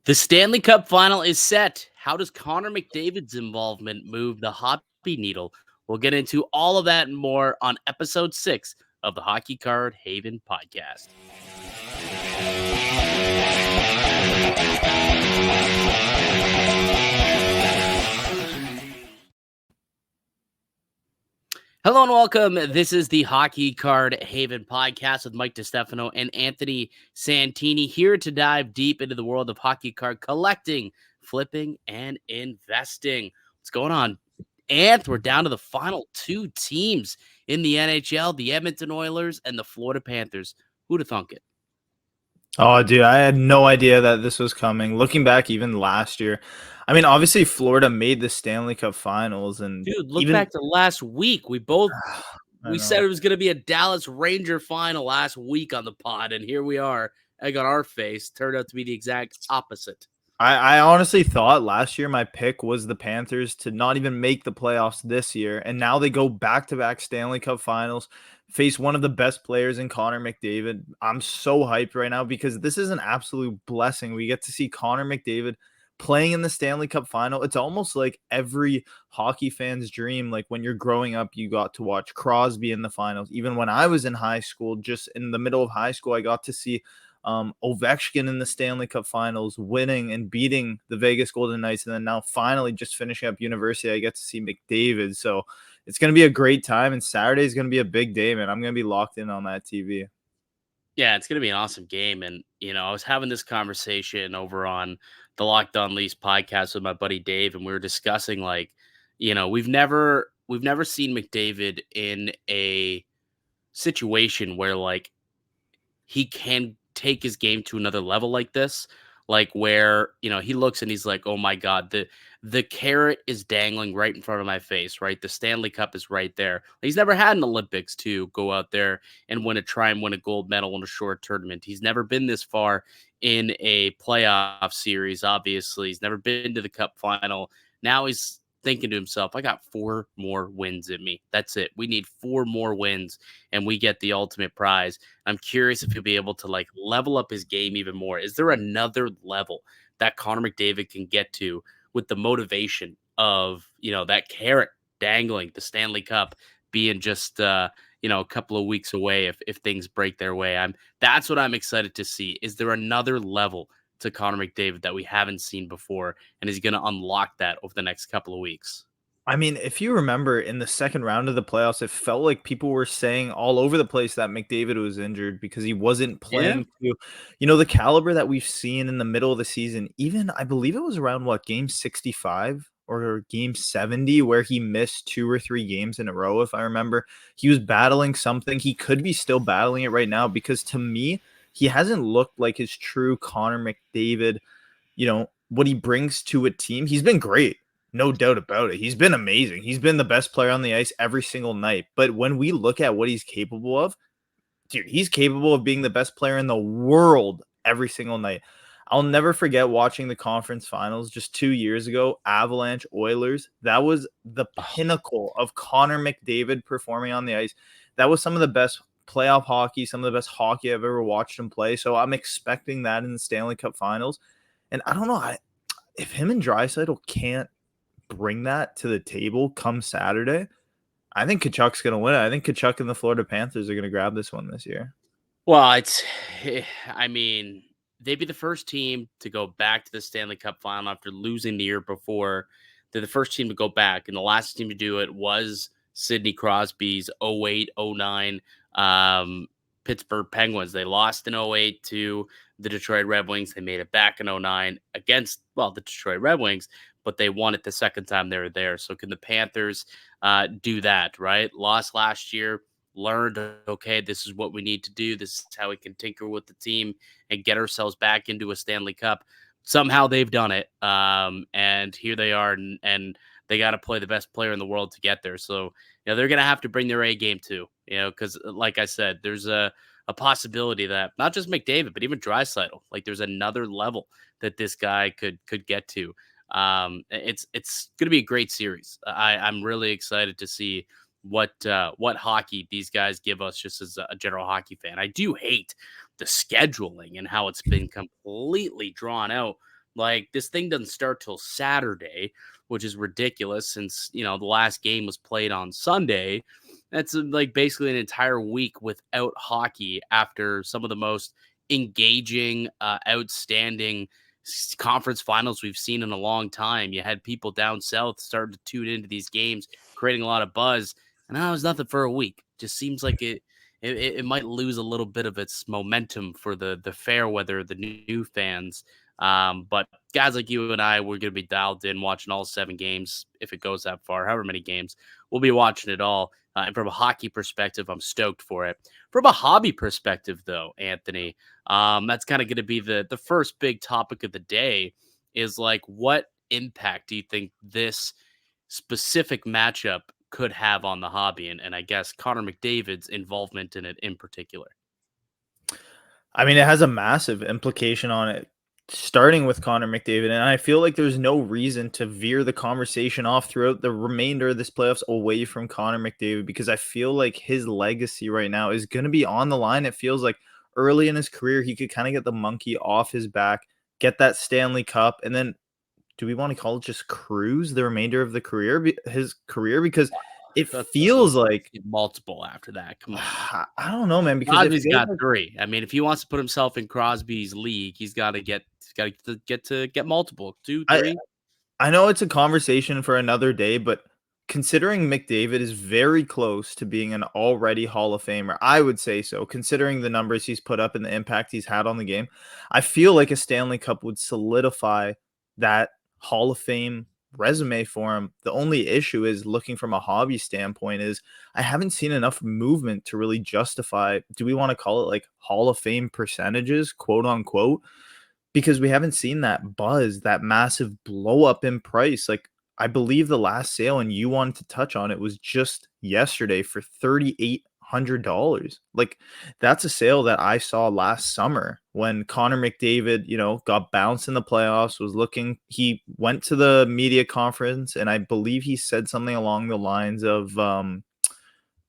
The Stanley Cup Final is set. How does Connor McDavid's involvement move the hockey needle? We'll get into all of that and more on episode 6 of the Hockey Card Haven podcast. Hello and welcome. This is the Hockey Card Haven podcast with Mike DiStefano and Anthony Santini, here to dive deep into the world of hockey card collecting, flipping, and investing. What's going on, Anth? We're down to the final two teams in the NHL, the Edmonton Oilers and the Florida Panthers. Who'd have thunk it? Oh, dude, I had no idea that this was coming. Looking back even last year, I mean, obviously Florida made the Stanley Cup Finals, and Dude, look even back to last week. We I said know. it was going to be a Dallas Ranger final last week on the pod, and here we are. Egg on our face. Turned out to be the exact opposite. I honestly thought last year my pick was the Panthers to not even make the playoffs this year, and now they go back-to-back Stanley Cup Finals, face one of the best players in Connor McDavid. I'm so hyped right now because this is an absolute blessing. We get to see Connor McDavid playing in the Stanley Cup Final. It's almost like every hockey fan's dream. Like when you're growing up, you got to watch Crosby in the finals. Even when I was in high school, just in the middle of high school, I got to see Ovechkin in the Stanley Cup Finals, winning and beating the Vegas Golden Knights, and then now finally just finishing up university, I get to see McDavid. So it's going to be a great time, and Saturday is going to be a big day, man. I'm going to be locked in on that TV. Yeah, it's going to be an awesome game. And, I was having this conversation over on the Locked On Leafs podcast with my buddy Dave, and we were discussing, like, we've never seen McDavid in a situation where, like, he can take his game to another level like this, like where, he looks and he's like, oh my God, the carrot is dangling right in front of my face, right? The Stanley Cup is right there. He's never had an Olympics to go out there and try and win a gold medal in a short tournament. He's never been this far in a playoff series. Obviously, he's never been to the Cup final. Now he's thinking to himself, I got 4 more wins in me. That's it. We need 4 more wins and we get the ultimate prize. I'm curious if he'll be able to like level up his game even more. Is there another level that Connor McDavid can get to with the motivation of, that carrot dangling, the Stanley Cup being just a couple of weeks away if things break their way? That's what I'm excited to see. Is there another level to Connor McDavid that we haven't seen before, and is going to unlock that over the next couple of weeks? I mean, if you remember in the second round of the playoffs, it felt like people were saying all over the place that McDavid was injured because he wasn't Yeah. playing to, the caliber that we've seen in the middle of the season. Even I believe it was around game 65 or game 70 where he missed 2 or 3 games in a row. If I remember, he was battling something. He could be still battling it right now because to me, he hasn't looked like his true Connor McDavid, what he brings to a team. He's been great. No doubt about it. He's been amazing. He's been the best player on the ice every single night. But when we look at what he's capable of, dude, he's capable of being the best player in the world every single night. I'll never forget watching the conference finals just 2 years ago, Avalanche Oilers. That was the pinnacle of Connor McDavid performing on the ice. That was some of the best playoff hockey, some of the best hockey I've ever watched him play. So I'm expecting that in the Stanley Cup Finals. And I don't know, if him and Draisaitl can't bring that to the table come Saturday, I think Tkachuk's going to win it. I think Tkachuk and the Florida Panthers are going to grab this one this year. Well, they'd be the first team to go back to the Stanley Cup Final after losing the year before. They're the first team to go back, and the last team to do it was Sidney Crosby's 08-09 Pittsburgh Penguins. They lost in 08 to the Detroit Red Wings. They made it back in 09 against, the Detroit Red Wings, but they won it the second time they were there. So can the Panthers do that, right? Lost last year, learned, okay, this is what we need to do. This is how we can tinker with the team and get ourselves back into a Stanley Cup. Somehow they've done it, and here they are, and they got to play the best player in the world to get there. So, they're going to have to bring their A game too, because like I said, there's a possibility that not just McDavid, but even Draisaitl, like there's another level that this guy could get to. It's going to be a great series. I'm really excited to see what hockey these guys give us just as a general hockey fan. I do hate the scheduling and how it's been completely drawn out Like, this thing doesn't start till Saturday, which is ridiculous since, the last game was played on Sunday. That's like basically an entire week without hockey after some of the most engaging, outstanding conference finals we've seen in a long time. You had people down south starting to tune into these games, creating a lot of buzz, and now it was nothing for a week. Just seems like it might lose a little bit of its momentum for the fair weather, the new fans. But guys like you and I, we're going to be dialed in watching all 7 games if it goes that far, however many games. We'll be watching it all. And from a hockey perspective, I'm stoked for it. From a hobby perspective, though, Anthony, that's kind of going to be the first big topic of the day is like, what impact do you think this specific matchup could have on the hobby? And I guess Connor McDavid's involvement in it in particular. I mean, it has a massive implication on it, starting with Connor McDavid. And I feel like there's no reason to veer the conversation off throughout the remainder of this playoffs away from Connor McDavid, because I feel like his legacy right now is going to be on the line. It feels like early in his career, he could kind of get the monkey off his back, get that Stanley Cup, and then do we want to call it just cruise the remainder of the career, his career? Because it feels like multiple after that. Come on. I don't know, man, because Crosby's got 3. I mean, if he wants to put himself in Crosby's league, he's got to get multiple 2, 3. I know it's a conversation for another day, but considering McDavid is very close to being an already Hall of Famer, I would say so, considering the numbers he's put up and the impact he's had on the game. I feel like a Stanley Cup would solidify that Hall of Fame resume for him. The only issue is, looking from a hobby standpoint, is I haven't seen enough movement to really justify, do we want to call it like Hall of Fame percentages, quote unquote, because we haven't seen that buzz, that massive blow up in price. Like, I believe the last sale, and you wanted to touch on it, was just yesterday for $3,800. Like, that's a sale that I saw last summer when Connor McDavid, got bounced in the playoffs, he went to the media conference, and I believe he said something along the lines of,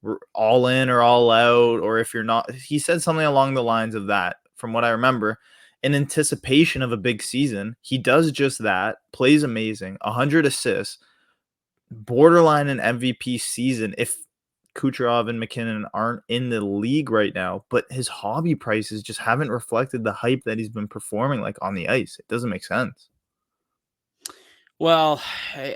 we're all in or all out, or if you're not, he said something along the lines of that, from what I remember. In anticipation of a big season, he does just that, plays amazing, 100 assists, borderline an MVP season if Kucherov and McKinnon aren't in the league right now, but his hobby prices just haven't reflected the hype that he's been performing like on the ice. It doesn't make sense. Well,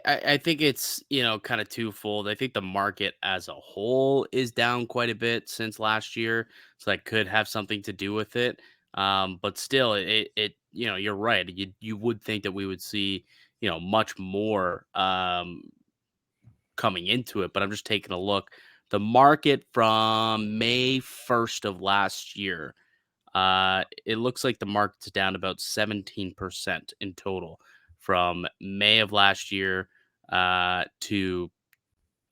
I think it's, kind of twofold. I think the market as a whole is down quite a bit since last year, so that could have something to do with it. But still, you're right. You would think that we would see, much more coming into it. But I'm just taking a look. The market from May 1st of last year, it looks like the market's down about 17% in total from May of last year to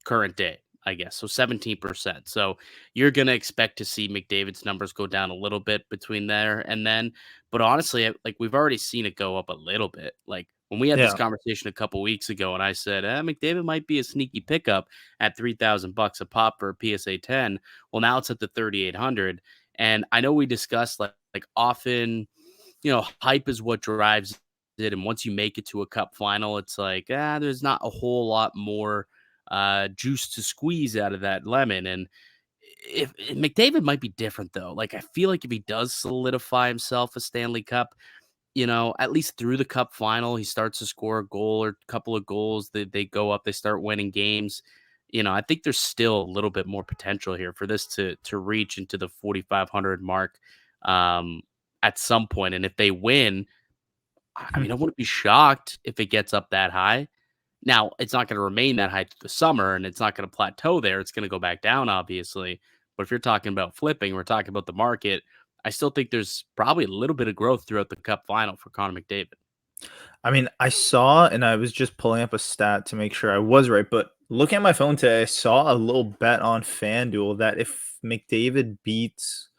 current day, I guess. So 17%. So you're going to expect to see McDavid's numbers go down a little bit between there and then. But honestly, like, we've already seen it go up a little bit. Like, when we had this Yeah. conversation a couple weeks ago, and I said, McDavid might be a sneaky pickup at $3,000 a pop for a PSA 10. Well, now it's at the 3,800. And I know we discussed like often, hype is what drives it. And once you make it to a cup final, it's like, there's not a whole lot more juice to squeeze out of that lemon. And if McDavid might be different though. Like, I feel like if he does solidify himself a Stanley Cup, at least through the cup final, he starts to score a goal or a couple of goals. They go up, they start winning games. I think there's still a little bit more potential here for this to reach into the 4,500 mark at some point. And if they win, I mean, I wouldn't be shocked if it gets up that high. Now, it's not going to remain that high through the summer, and it's not going to plateau there. It's going to go back down, obviously. But if you're talking about flipping, we're talking about the market. I still think there's probably a little bit of growth throughout the Cup final for Connor McDavid. I mean, I saw, and I was just pulling up a stat to make sure I was right, but looking at my phone today, I saw a little bet on FanDuel that if McDavid beats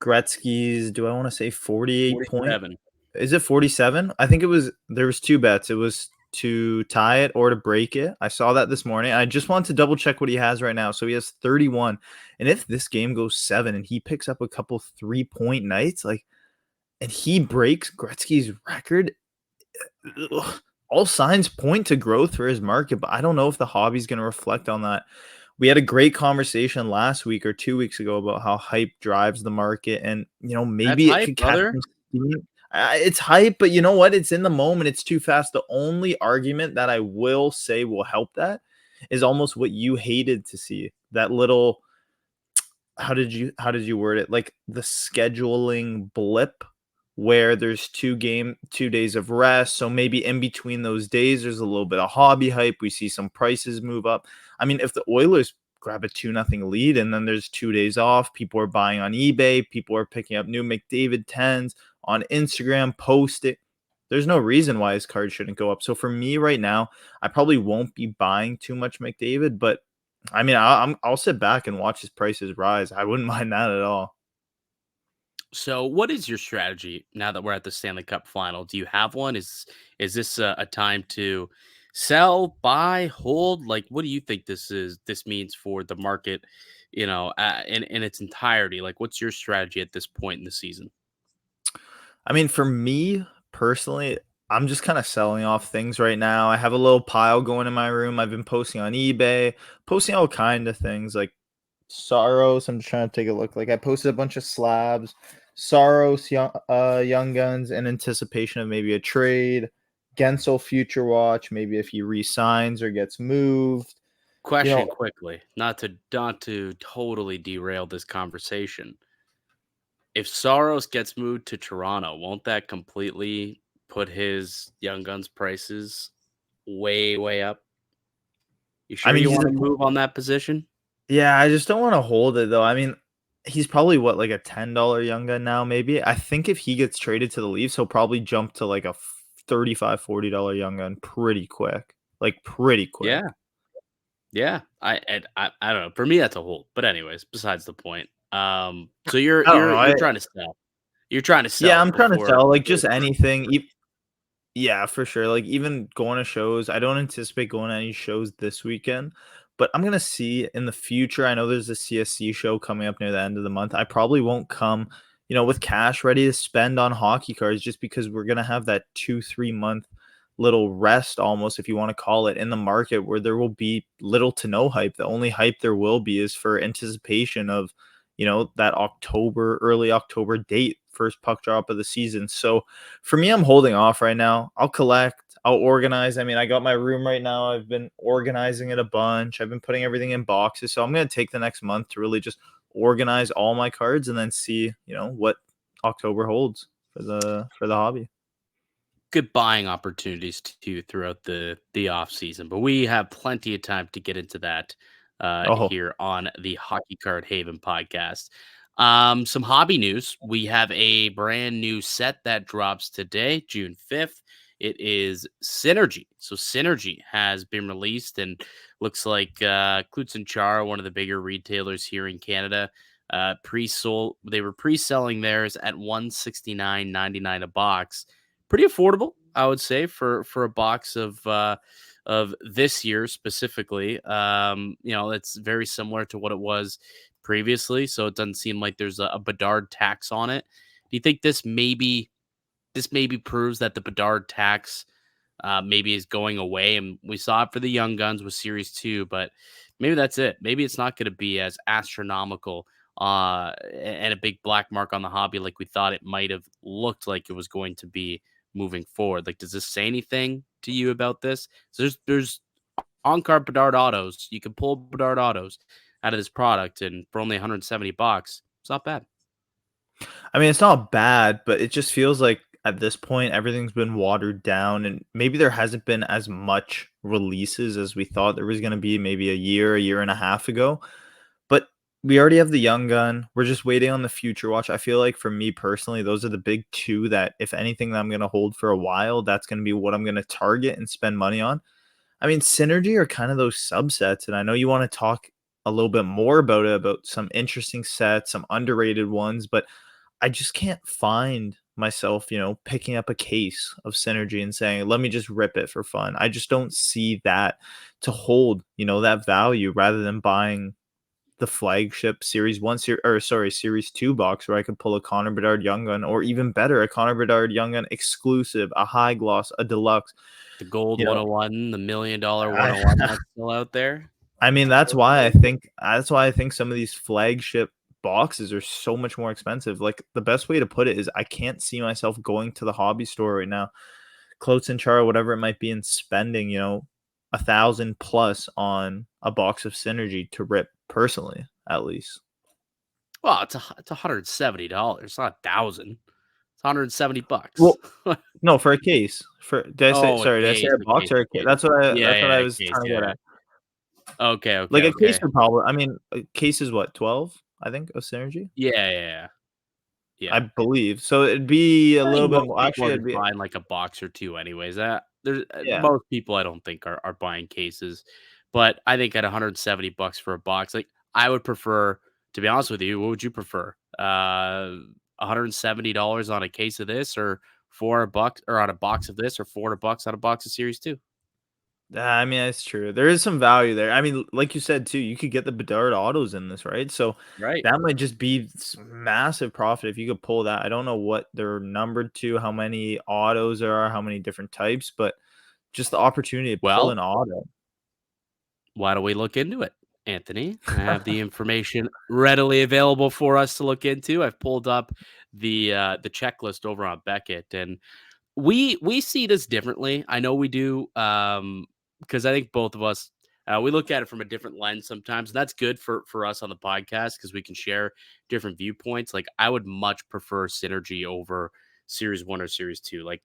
Gretzky's, do I want to say 48 point? 47. Is it 47? I think there was 2 bets. It was to tie it or to break it. I saw that this morning. I just want to double check what he has right now. So he has 31. And if this game goes 7 and he picks up a couple 3-point nights, like, and he breaks Gretzky's record, all signs point to growth for his market, but I don't know if the hobby's going to reflect on that. We had a great conversation last week or 2 weeks ago about how hype drives the market, and That's maybe it hype, could catch brother. some steam. It's hype, but you know what? It's in the moment. It's too fast. The only argument that I will say will help that is almost what you hated to see. That little how did you word it? Like the scheduling blip where there's 2 days of rest. So maybe in between those days, there's a little bit of hobby hype. We see some prices move up. I mean, if the Oilers grab a 2-0 lead and then there's 2 days off, people are buying on eBay, people are picking up new McDavid 10s on Instagram, post it. There's no reason why his card shouldn't go up. So for me right now, I probably won't be buying too much McDavid, but I mean, I'll sit back and watch his prices rise. I wouldn't mind that at all. So, what is your strategy now that we're at the Stanley Cup Final? Do you have one? Is this a time to sell, buy, hold? Like, what do you think this means for the market? In its entirety. Like, what's your strategy at this point in the season? I mean, for me personally, I'm just kind of selling off things right now. I have a little pile going in my room. I've been posting on eBay, posting all kind of things like Soros. I'm just trying to take a look. Like I posted a bunch of slabs, Soros, Young Guns, in anticipation of maybe a trade. Gensel Future Watch, maybe if he resigns or gets moved. You Question know, quickly, not to totally derail this conversation. If Soros gets moved to Toronto, won't that completely put his Young Guns prices way, way up? You I sure mean, you want to move on that position? yeah, I just don't want to hold it though. I mean, he's probably what, like a $10 young gun now, maybe. I think if he gets traded to the Leafs, he'll probably jump to like a 35, $40 young gun pretty quick. Like pretty quick. Yeah. Yeah, I don't know. For me, that's a hold. But anyways, besides the point. So you're I don't you're know. you're trying to sell. You're trying to Yeah, sell I'm trying to before sell like before just the market anything. cools. Yeah, for sure. Like even going to shows, I don't anticipate going to any shows this weekend, but I'm gonna see in the future. I know there's a CSC show coming up near the end of the month. I probably won't come, with cash ready to spend on hockey cards just because we're gonna have that 2-3 month little rest almost, if you want to call it, in the market where there will be little to no hype. The only hype there will be is for anticipation of, that early October date, first puck drop of the season. So for me, I'm holding off right now. I'll collect, I'll organize. I mean, I got my room right now. I've been organizing it a bunch. I've been putting everything in boxes. So I'm going to take the next month to really just organize all my cards and then see, what October holds for the hobby. Good buying opportunities too throughout the off season. But we have plenty of time to get into that Oh, here on the Hockey Card Haven podcast. Some hobby news. We have a brand new set that drops today, June 5th. It is Synergy. So Synergy has been released and looks like Klutz and Char, one of the bigger retailers here in Canada, pre-sold. They were pre-selling theirs at $169.99 a box. Pretty affordable, I would say, for a box of this year specifically. It's very similar to what it was previously, so it doesn't seem like there's a Bedard tax on it. Do you think this maybe proves that the Bedard tax maybe is going away? And we saw it for the Young Guns with Series 2, but maybe that's it. Maybe it's not going to be as astronomical and a big black mark on the hobby like we thought it might have looked like it was going to be moving forward. Like, does this say anything to you about this? So there's on-card Bedard autos. You can pull Bedard autos out of this product, and for only 170 bucks, it's not bad. I mean, it's not bad, but it just feels like at this point everything's been watered down and maybe there hasn't been as much releases as we thought there was going to be maybe a year and a half ago. But we already have the Young Gun. We're just waiting on the Future Watch. I feel like for me personally, those are the big two that, if anything, that I'm going to hold for a while. That's going to be what I'm going to target and spend money on. I mean, Synergy are kind of those subsets, and I know you want to talk a little bit more about it, about some interesting sets, some underrated ones, but I just can't find myself, picking up a case of Synergy and saying, let me just rip it for fun. I just don't see that to hold, that value rather than buying the flagship Series 2 box where I could pull a Connor Bedard Young Gun, or even better, a Connor Bedard Young Gun exclusive, a high gloss, a deluxe. The gold You know, 101, the $1 million I 101 that's still out there. I mean, that's why I think some of these flagship boxes are so much more expensive. Like, the best way to put it is I can't see myself going to the hobby store right now, Clothes and Char, whatever it might be, and spending, 1,000 plus on a box of Synergy to rip personally, at least. Well, it's $170, not 1,000. It's $170. Well, no, for a case. Oh, a Did I say case, a a box case, or a a case? case. That's what I A was case, trying to get yeah. at. Okay, Like, okay, a case okay. would probably, I mean, a case is what, 12, I think, of Synergy? Yeah. I Yeah. believe. So it'd be a I little think bit most more. people Actually, are it'd just be, buying like a box or two anyways. There's yeah. most people I don't think are buying cases, but I think at $170 for a box, like I would prefer, to be honest with you, what would you prefer? $170 on a case of this, or $400 or on a box of this, or $400 on a box of Series 2. I mean, that's true. There is some value there. I mean, like you said too, you could get the Bedard autos in this, right? So Right. that might just be massive profit if you could pull that. I don't know what they're numbered to, how many autos there are, how many different types, but just the opportunity to pull Well, an auto. why don't we look into it, Anthony? I have the information readily available for us to look into. I've pulled up the checklist over on Beckett, and we see this differently. I know we do, because I think both of us we look at it from a different lens sometimes, and that's good for us on the podcast because we can share different viewpoints. Like I would much prefer Synergy over Series 1 or Series 2. Like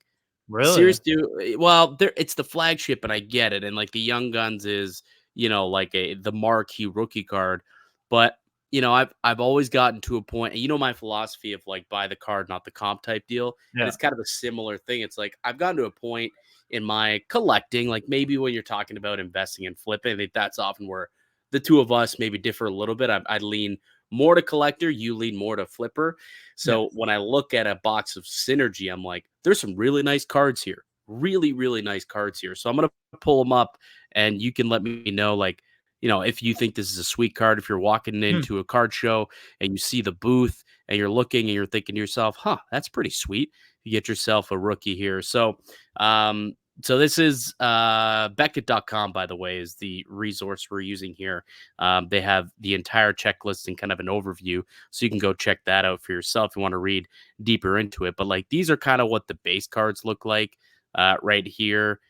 Really? Series 2, well, there it's the flagship, and I get it. And like the Young Guns is, like the marquee rookie card. But I've always gotten to a point, and my philosophy of like buy the card, not the comp type deal. And Yeah. it's kind of a similar thing. It's like I've gotten to a point in my collecting, like maybe when you're talking about investing and flipping, I think that's often where the two of us maybe differ a little bit. I lean more to collector, you lean more to flipper. Yeah. So when I look at a box of Synergy, I'm like, there's some really nice cards here. Really, really nice cards here. So I'm going to pull them up, and you can let me know, like, if you think this is a sweet card. If you're walking Hmm. into a card show and you see the booth and you're looking and you're thinking to yourself, that's pretty sweet. You get yourself a rookie here. So this is Beckett.com, by the way, is the resource we're using here. They have the entire checklist and kind of an overview. So you can go check that out for yourself if you want to read deeper into it. But like these are kind of what the base cards look like right here.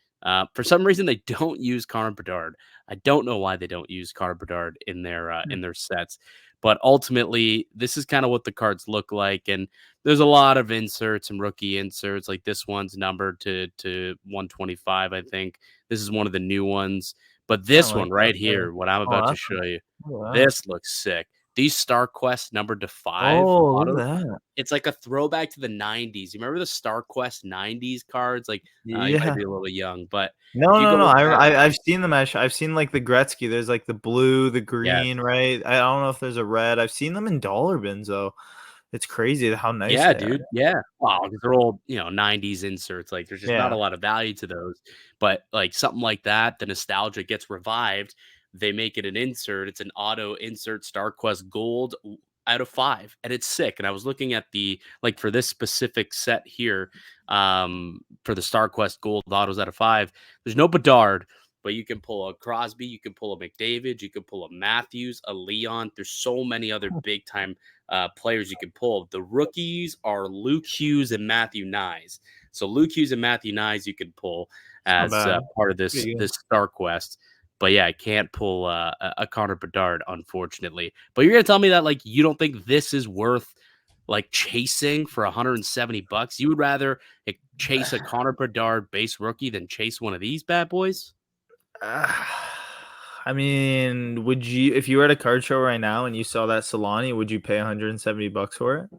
For some reason, they don't use Connor Bedard. I don't know why they don't use Connor Bedard in their sets. But ultimately, this is kind of what the cards look like. And there's a lot of inserts and rookie inserts. Like this one's numbered to 125, I think. This is one of the new ones. But I this like one that right better. here, what I'm Oh, about to that's show you, look at that. this looks sick. These Star Quest numbered to 5 Oh, look autos. at that. It's like a throwback to the 90s. You remember the Star Quest 90s cards? Like, you might Yeah. be a little young, but No, if you no, go no. with that, I've seen them. Actually, I've seen like the Gretzky. There's like the blue, the yes. green, right? I don't know if there's a red. I've seen them in dollar bins though. It's crazy how nice Yeah, they are. dude. Yeah. Wow, 'cause they're old, 90s inserts. Like, there's just not a Yeah. lot of value to those. But like something like that, the nostalgia gets revived. They make it an insert. It's an auto insert StarQuest Gold out of 5, and it's sick. And I was looking at the like for this specific set here, for the StarQuest Gold autos out of 5. There's no Bedard, but you can pull a Crosby, you can pull a McDavid, you can pull a Matthews, a Leon. There's so many other big time players you can pull. The rookies are Luke Hughes and Matthew Nyes. So Luke Hughes and Matthew Nyes you can pull It's not as bad. part of Pretty good. this Star Quest. But yeah, I can't pull a Connor Bedard, unfortunately. But you're gonna tell me that like you don't think this is worth like chasing for $170? You would rather chase a Connor Bedard base rookie than chase one of these bad boys? I mean, would you, if you were at a card show right now and you saw that Solani, would you pay $170 for it?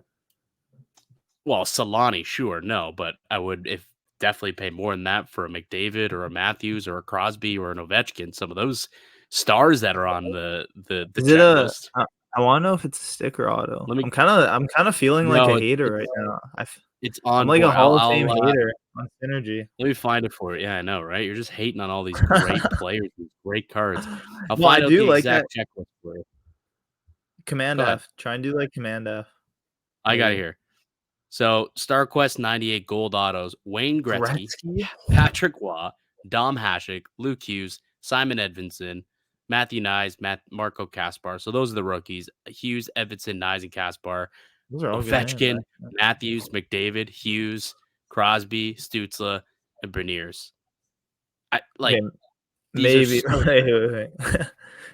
Well, Solani, sure, no, but I would if definitely pay more than that for a McDavid or a Matthews or a Crosby or an Ovechkin. Some of those stars that are on the Is it a? checklist. I want to know if it's a sticker auto. Let me I'm kind of feeling like a no, hater it's right now. it's I'm on like a board. Hall of Fame hater on Synergy. Let me find it for you. Yeah, I know, right? You're just hating on all these great players, these great cards. I'll No, I find out do the like that. exact checklist for you. Command Go ahead. F. Try and do like Command F. I got it Maybe. here. So StarQuest 98 gold autos: Wayne Gretzky, Gretzky? Patrick Waugh, Dom Hasek, Luke Hughes, Simon Edvinson, Matthew Nyes, Marco Kaspar. So those are the rookies: Hughes, Edvinson, Nyes, and Kaspar. Those are all good names, Ovechkin, actually. Matthews, McDavid, Hughes, Crosby, Stützle, and Beniers. Okay, These are maybe. so Wait, good. wait, wait.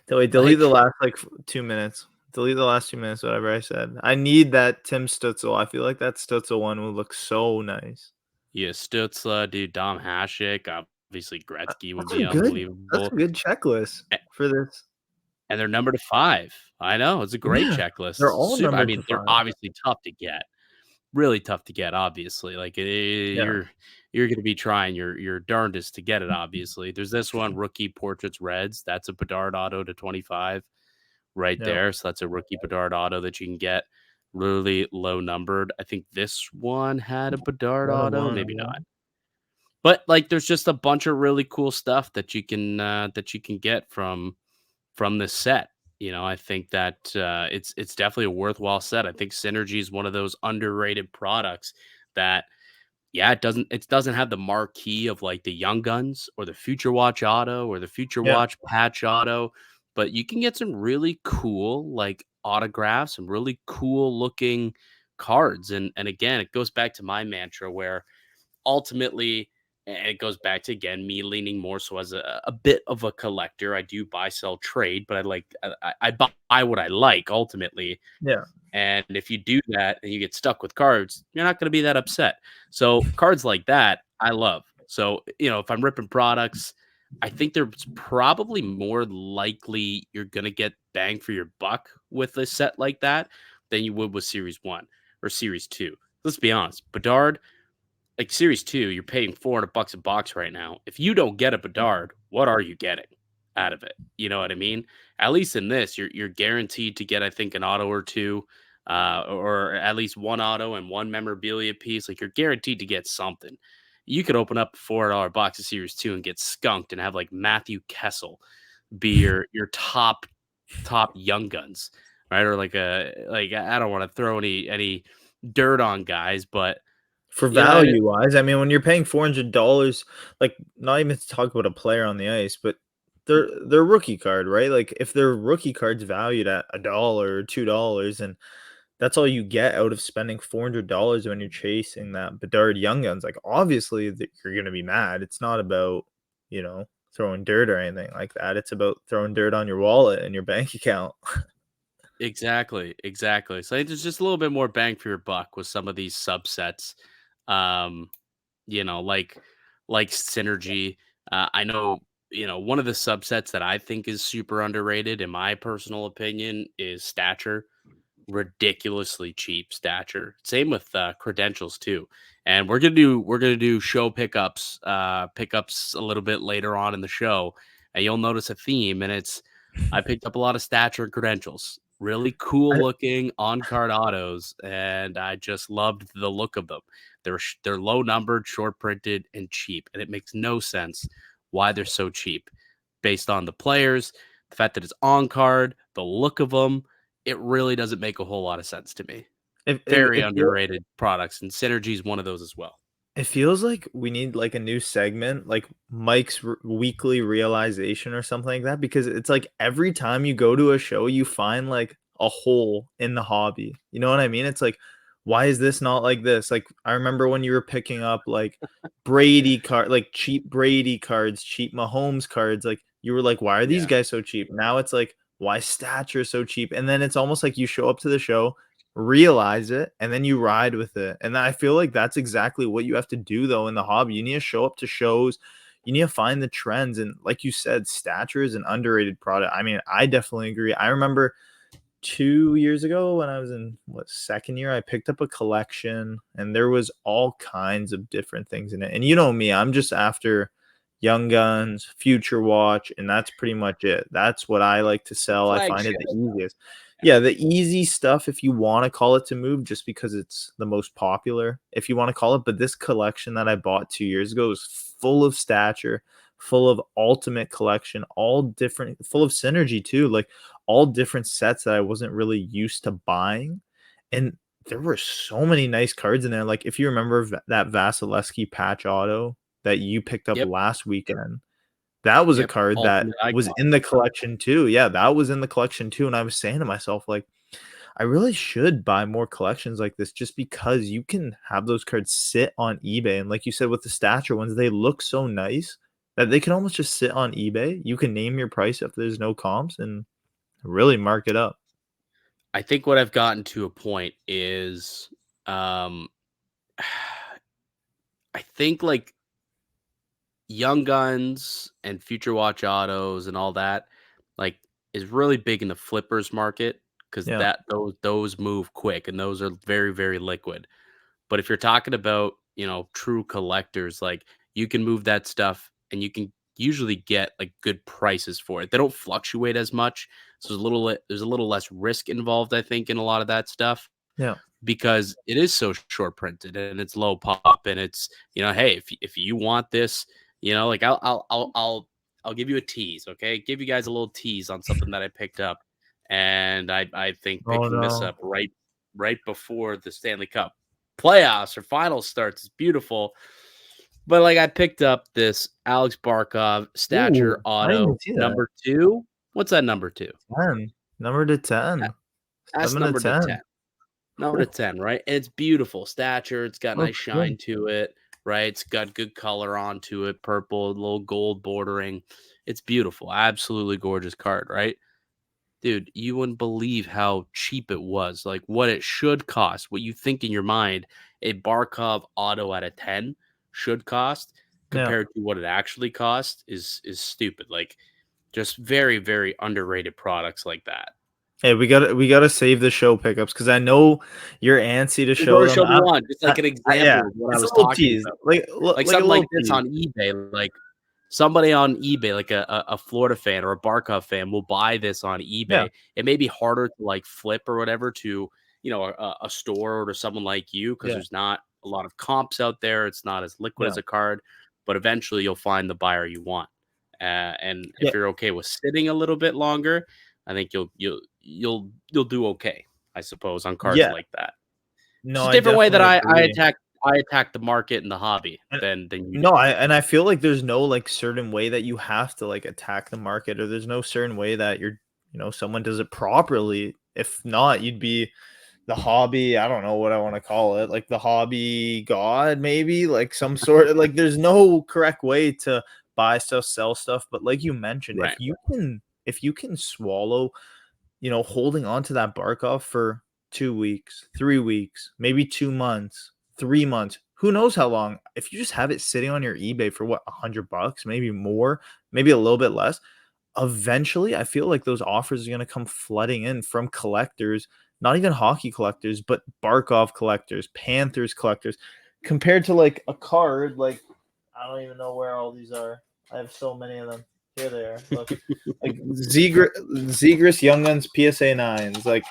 Wait, delete the Like, last 2 minutes. Delete the last 2 minutes, whatever I said. I need that Tim Stutzel. I feel like that Stutzel one would look so nice. yeah, Stützle, dude, Dom Hasek, obviously Gretzky would That's be some good. That's unbelievable. a good checklist for this. And they're numbered to 5. I know, it's a great Yeah, checklist. they're all Super I numbered to mean, they're 5. obviously tough to get. Really tough to get, obviously. Like, Yeah, you're gonna be trying your darndest to get it, obviously. There's this one, Rookie Portraits Reds. That's a Bedard auto to 25 right yeah. there. So that's a Rookie Bedard auto that you can get really low numbered. I think this one had a Bedard One of auto, one. maybe Yeah. not. But, like, there's just a bunch of really cool stuff that you can get from this set. You know, I think that it's definitely a worthwhile set. I think Synergy is one of those underrated products that, yeah, it doesn't have the marquee of like the Young Guns or the Future Watch Auto or the Future Yeah. Watch Patch Auto, but you can get some really cool like autographs, some really cool looking cards. And again, it goes back to my mantra where ultimately, and it goes back to again me leaning more so as a bit of a collector. I do buy, sell, trade, but I buy what I like ultimately. Yeah. And if you do that and you get stuck with cards, you're not going to be that upset. So cards like that, I love. So if I'm ripping products, I think there's probably more likely you're going to get bang for your buck with a set like that than you would with Series One or Series Two. Let's be honest, Bedard, like Series 2, you're paying $400 a box right now. If you don't get a Bedard, what are you getting out of it? You know what I mean? At least in this, you're guaranteed to get, I think, an auto or two, or at least one auto and one memorabilia piece. Like you're guaranteed to get something. You could open up a $4 box of Series 2 and get skunked and have like Matthew Kessel be your top young guns, right? Or like I don't want to throw any dirt on guys, but For you know, I value wise, I mean, when you're paying $400, like not even to talk about a player on the ice, but their rookie card, right? Like if their rookie card's valued at $1 or $2, and that's all you get out of spending $400 when you're chasing that Bedard Young Guns. Like obviously you're gonna be mad. It's not about throwing dirt or anything like that. It's about throwing dirt on your wallet and your bank account. exactly, exactly. So there's just a little bit more bang for your buck with some of these subsets. Um, like Synergy. I know, one of the subsets that I think is super underrated, in my personal opinion, is Stature. Ridiculously cheap Stature. Same with credentials too. And we're gonna do show pickups a little bit later on in the show, and you'll notice a theme, and it's I picked up a lot of Stature and credentials. Really cool I, looking on card autos, and I just loved the look of them. They're low numbered, short printed, and cheap, and it makes no sense why they're so cheap based on the players, the fact that it's on card, the look of them. It really doesn't make a whole lot of sense to me. Very if you underrated products, and Synergy is one of those as well. It feels like we need like a new segment, like Mike's weekly realization or something like that, because it's like every time you go to a show, you find like a hole in the hobby. You know what I mean? It's like, why is this not like this? Like, I remember when you were picking up like like cheap Brady cards, cheap Mahomes cards. Like, you were like, why are these Yeah. guys so cheap? Now it's like, why is Stature so cheap? And then it's almost like you show up to the show, realize it, and then you ride with it. And I feel like that's exactly what you have to do though in the hobby. You need to show up to shows, you need to find the trends, and like you said, Stature is an underrated product. I mean, I definitely agree. I remember 2 years ago when I was in second year, I picked up a collection and there was all kinds of different things in it. And you know me, I'm just after Young Guns, Future Watch, and that's pretty much it. That's what I like to sell. I find it Flagship. the easiest. Yeah. Yeah, the easy stuff if you want to call it to move, just because it's the most popular, if you want to call it. But this collection that I bought 2 years ago is full of Stature, full of Ultimate Collection, all different, full of Synergy too. Like all different sets that I wasn't really used to buying, and there were so many nice cards in there. Like, if you remember that Vasilevsky patch auto that you picked up Yep. last weekend, that was a Yep. card that Ultimate was icon. in the collection too. Yeah, that was in the collection too, and I was saying to myself, like, I really should buy more collections like this just because you can have those cards sit on eBay. And like you said, with the stature ones, they look so nice that they can almost just sit on eBay. You can name your price if there's no comps and really mark it up. I think what I've gotten to a point is, um, I think like Young Guns and Future Watch Autos and all that, like, is really big in the flippers market because Yeah. those move quick and those are very, very liquid. But if you're talking about, true collectors, like, you can move that stuff and you can usually get, like, good prices for it. They don't fluctuate as much, so there's a little less risk involved, I think, in a lot of that stuff Yeah. because it is so short printed and it's low pop and it's, hey, if you want this, like I'll give you a tease, okay? Give you guys a little tease on something that I picked up, and I think Oh picking this no. up right before the Stanley Cup playoffs or finals starts is beautiful. But like I picked up this Alex Barkov stature Ooh, I didn't auto even see that. number 2. What's that number 2? 10. Number to 10. That's 7 to number to 10. 10. Number to 10, right? And it's beautiful stature. It's got nice Looks good. shine to it, right? It's got good color onto it, purple, little gold bordering. It's beautiful. Absolutely gorgeous card, right? Dude, you wouldn't believe how cheap it was. Like what it should cost, what you think in your mind a Barkov auto at a 10 should cost Yeah. compared to what it actually costs is stupid. Like just very, very underrated products like that. Hey, we gotta save the show pickups because I know you're antsy to Go show to them. show me one, just like an Yeah, example of what I just a was little talking tease, about. Like like a something like little this tease. on eBay, like somebody on eBay, like a Florida fan or a Barkov fan will buy this on Yeah, eBay. It may be harder to like flip or whatever to, a store or to someone like you because yeah, there's not a lot of comps out there. It's not as liquid yeah, as a card, but eventually you'll find the buyer you want. And yeah, if you're okay with sitting a little bit longer, I think you'll do okay, I suppose, on cards yeah. like that. No, Just a I different way that definitely I agree. attack the market and the hobby And than you no, do. I feel like there's no, like, certain way that you have to, like, attack the market, or there's no certain way that someone does it properly. If not, you'd be the hobby, I don't know what I wanna call it, like, the hobby god, maybe? Like, some sort of, like, there's no correct way to buy stuff, sell stuff, but like you mentioned, Right, if you can swallow, holding on to that bark off for 2 weeks, 3 weeks, maybe 2 months, 3 months, who knows how long. If you just have it sitting on your eBay for what, $100, maybe more, maybe a little bit less, eventually I feel like those offers are going to come flooding in from collectors, not even hockey collectors, but Barkov collectors, Panthers collectors, compared to like a card. Like, I don't even know where all these are. I have so many of them. Here they are. Look, like Zegras Young Guns PSA 9s, like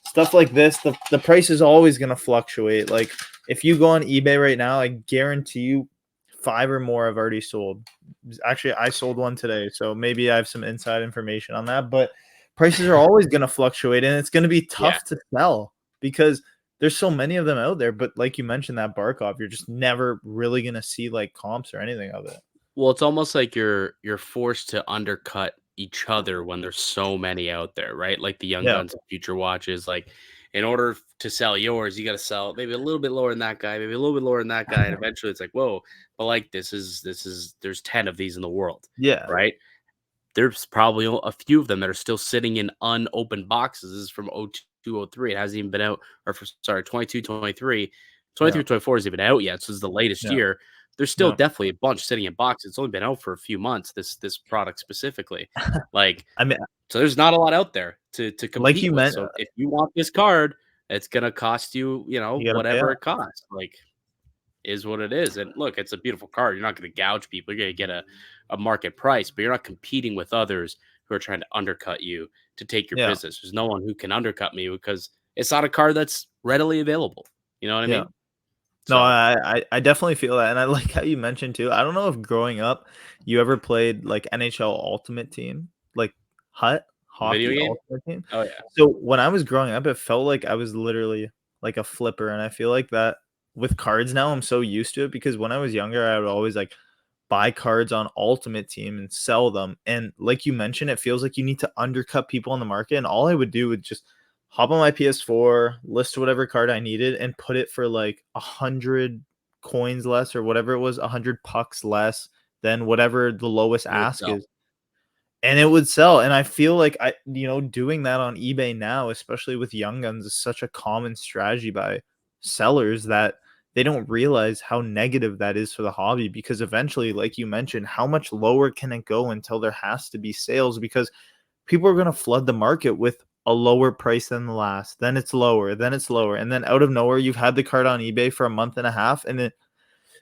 stuff like this. The price is always going to fluctuate. Like, if you go on eBay right now, I guarantee you 5 or more have already sold. Actually, I sold one today, so maybe I have some inside information on that. But prices are always going to fluctuate, and it's going to be yeah. tough to sell because there's so many of them out there. But like you mentioned, that Barkov, you're just never really going to see like comps or anything of it. Well, it's almost like you're forced to undercut each other when there's so many out there, right? Like the Young Yeah, Guns and Future Watches, like in order to sell yours, you got to sell maybe a little bit lower than that guy, maybe a little bit lower than that guy, and eventually it's like, whoa, but like this is there's 10 of these in the world, yeah, right? There's probably a few of them that are still sitting in unopened boxes. This is from 02, 03. It hasn't even been out, or sorry, 22, 23. yeah, 23, 24 isn't even out yet. So this is the latest yeah, year. There's still yeah. definitely a bunch sitting in boxes. It's only been out for a few months, this product specifically. Like, I mean, so there's not a lot out there to like compete you with. meant, So if you want this card, it's gonna cost you, you got to pay whatever up. it costs. Like, is what it is. And look, it's a beautiful card. You're not going to gouge people. You're going to get a market price, but you're not competing with others who are trying to undercut you to take your Yeah, business. There's no one who can undercut me because it's not a card that's readily available. You know what I yeah. mean? No, So I definitely feel that, and I like how you mentioned too. I don't know if growing up you ever played like NHL Ultimate Team, like Hut. Video Hockey game? Ultimate Team. Oh yeah. So when I was growing up, it felt like I was literally like a flipper, and I feel like that with cards now, I'm so used to it because when I was younger, I would always like buy cards on Ultimate Team and sell them. And like you mentioned, it feels like you need to undercut people on the market. And all I would do would just hop on my PS4, list whatever card I needed, and put it for like 100 coins less or whatever it was, 100 pucks less than whatever the lowest It would ask sell. is. And it would sell. And I feel like doing that on eBay now, especially with young guns, is such a common strategy by sellers that they don't realize how negative that is for the hobby because eventually, like you mentioned, how much lower can it go until there has to be sales because people are going to flood the market with a lower price than the last. Then it's lower, then it's lower. And then out of nowhere, you've had the card on eBay for a month and a half and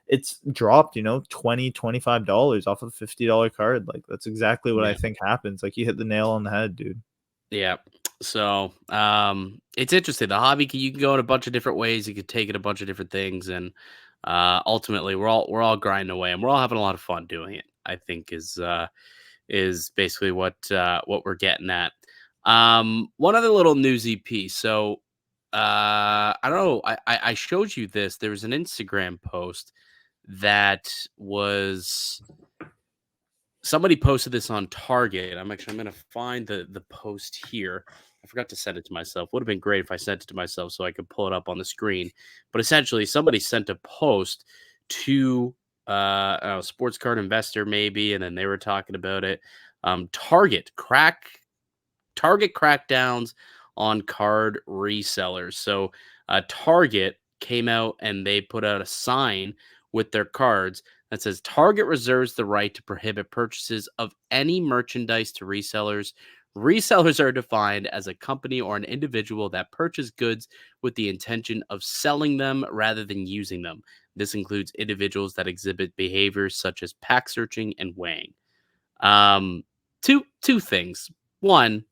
it's dropped, 20, $25 off of a $50 card. Like that's exactly what I Yeah. think happens. Like you hit the nail on the head, dude. Yeah. So, it's interesting. The hobby you can go in a bunch of different ways. You could take it a bunch of different things, and ultimately, we're all grinding away, and we're all having a lot of fun doing it. I think is basically what we're getting at. One other little newsy piece. So, I don't know. I showed you this. There was an Instagram post that was somebody posted this on Target. I'm gonna find the post here. I forgot to send it to myself. Would have been great if I sent it to myself so I could pull it up on the screen. But essentially, somebody sent a post to a sports card investor, maybe, and then they were talking about it. Target crackdowns on card resellers. So, Target came out and they put out a sign with their cards that says Target reserves the right to prohibit purchases of any merchandise to resellers. Resellers are defined as a company or an individual that purchase goods with the intention of selling them rather than using them. This includes individuals that exhibit behaviors such as pack searching and weighing. Um, two things. One,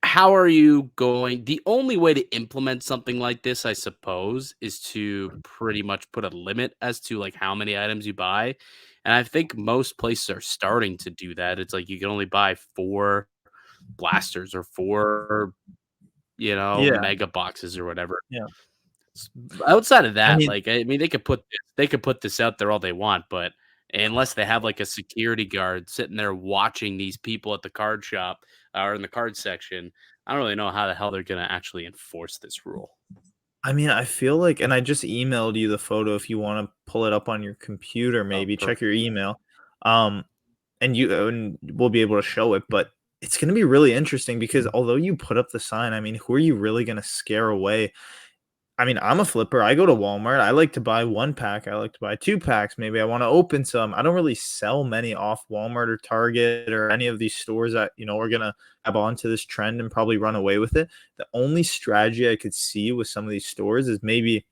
how are you going? The only way to implement something like this, I suppose, is to pretty much put a limit as to like how many items you buy. And I think most places are starting to do that. It's like you can only buy 4 blasters or 4, Yeah. mega boxes or whatever. Yeah. Outside of I that, mean, like, I mean, they could put this out there all they want, but unless they have, like, a security guard sitting there watching these people at the card shop, or in the card section, I don't really know how the hell they're gonna actually enforce this rule. I feel like, and I just emailed you the photo if you want to pull it up on your computer, Oh, maybe check perfect. your email. Um, and we'll be able to show it, but it's going to be really interesting because although you put up the sign, who are you really going to scare away? I'm a flipper. I go to Walmart. I like to buy 1 pack. I like to buy 2 packs. Maybe I want to open some. I don't really sell many off Walmart or Target or any of these stores that, are going to grab onto this trend and probably run away with it. The only strategy I could see with some of these stores is maybe,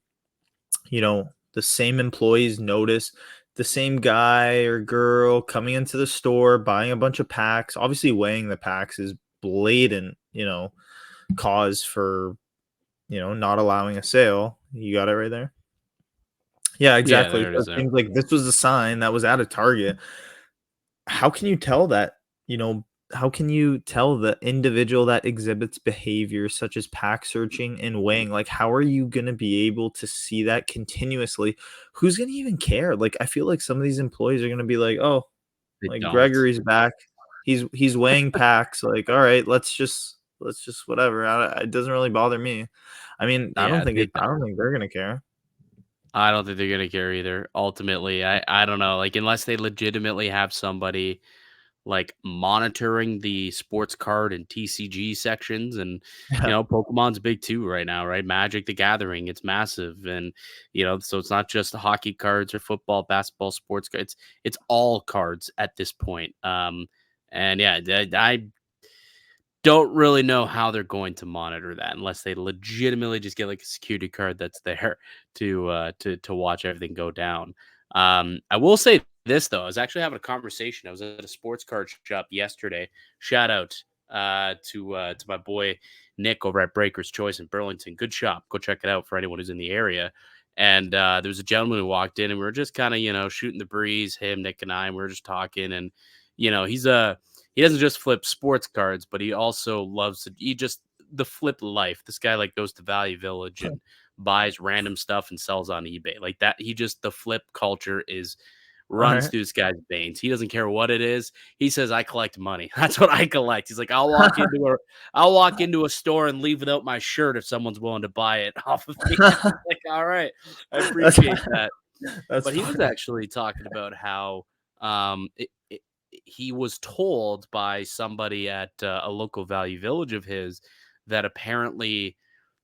the same employees notice the same guy or girl coming into the store, buying a bunch of packs. Obviously, weighing the packs is blatant, cause for not allowing a sale. You got it right there? Yeah, Yeah, exactly. there it So is it there. seems like this was a sign that was at a Target. How can you tell that, you know, how can you tell the individual that exhibits behaviors such as pack searching and weighing? Like, how are you gonna be able to see that continuously? Who's gonna even care? Like, I feel like some of these employees are gonna be like, "Oh, They like don't. Gregory's back. He's weighing packs. Like, all right, let's just whatever. It doesn't really bother me. Yeah, they I don't. don't think they're gonna care. I don't think they're gonna care either, ultimately. I don't know, like, unless they legitimately have somebody like monitoring the sports card and TCG sections and Yeah. Pokemon's big too right now, right? Magic the Gathering, it's massive, and so it's not just the hockey cards or football, basketball, sports cards. It's all cards at this point. And yeah, I don't really know how they're going to monitor that unless they legitimately just get like a security card that's there to watch everything go down. I will say this though, I was actually having a conversation. I was at a sports card shop yesterday. Shout out to my boy Nick over at Breaker's Choice in Burlington. Good shop. Go check it out for anyone who's in the area. And there was a gentleman who walked in, and we were just kind of shooting the breeze. Him, Nick, and I, and we were just talking, and he doesn't just flip sports cards, but he also loves the flip life. This guy like goes to Value Village and buys random stuff and sells on eBay like that. The flip culture is runs Alright. through this guy's veins. He doesn't care what it is. He says, "I collect money. That's what I collect." He's like, I'll walk into a store and leave without my shirt if someone's willing to buy it off of me." I'm like, all right, I That's appreciate that. that's But he was funny. actually talking about how he was told by somebody at a local Value Village of his that apparently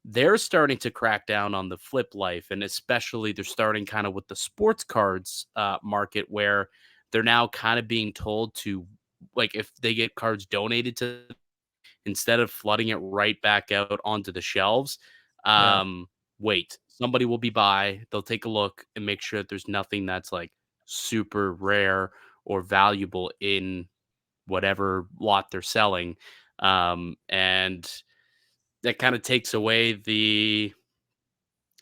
they're starting to crack down on the flip life, and especially they're starting kind of with the sports cards market where they're now kind of being told to, like, if they get cards donated to, instead of flooding it right back out onto the shelves, Yeah. um, wait. Somebody will be by, they'll take a look and make sure that there's nothing that's like super rare or valuable in whatever lot they're selling. And that kind of takes away the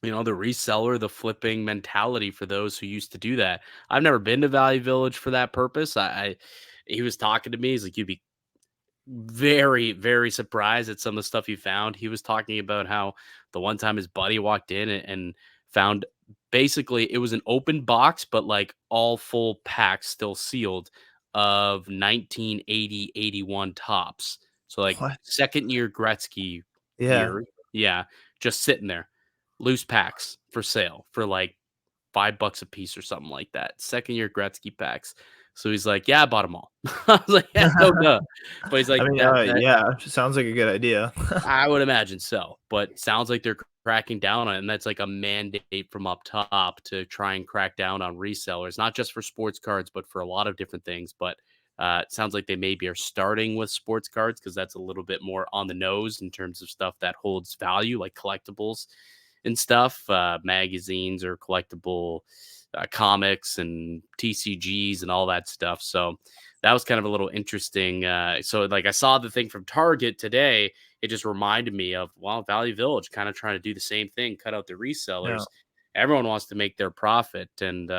reseller, the flipping mentality for those who used to do that. I've never been to Value Village for that purpose. He was talking to me. He's like, you'd be very, very surprised at some of the stuff he found. He was talking about how the one time his buddy walked in and found, basically, it was an open box, but like all full packs still sealed of 1980, 81 tops. So like What? second year Gretzky Yeah. year. Yeah. Just sitting there. Loose packs for sale for like $5 a piece or something like that. Second year Gretzky packs. So he's like, "Yeah, I bought them all." I was like, "Yeah, no duh." But he's I like, mean, that yeah, sounds like a good idea. I would imagine so, but sounds like they're cracking down on it, and that's like a mandate from up top to try and crack down on resellers, not just for sports cards, but for a lot of different things. But it sounds like they maybe are starting with sports cards because that's a little bit more on the nose in terms of stuff that holds value, like collectibles and stuff, magazines or collectible comics and TCGs and all that stuff. So that was kind of a little interesting. So like I saw the thing from Target today. It just reminded me of, well, Value Village kind of trying to do the same thing, cut out the Yeah. resellers. Everyone wants to make their profit, and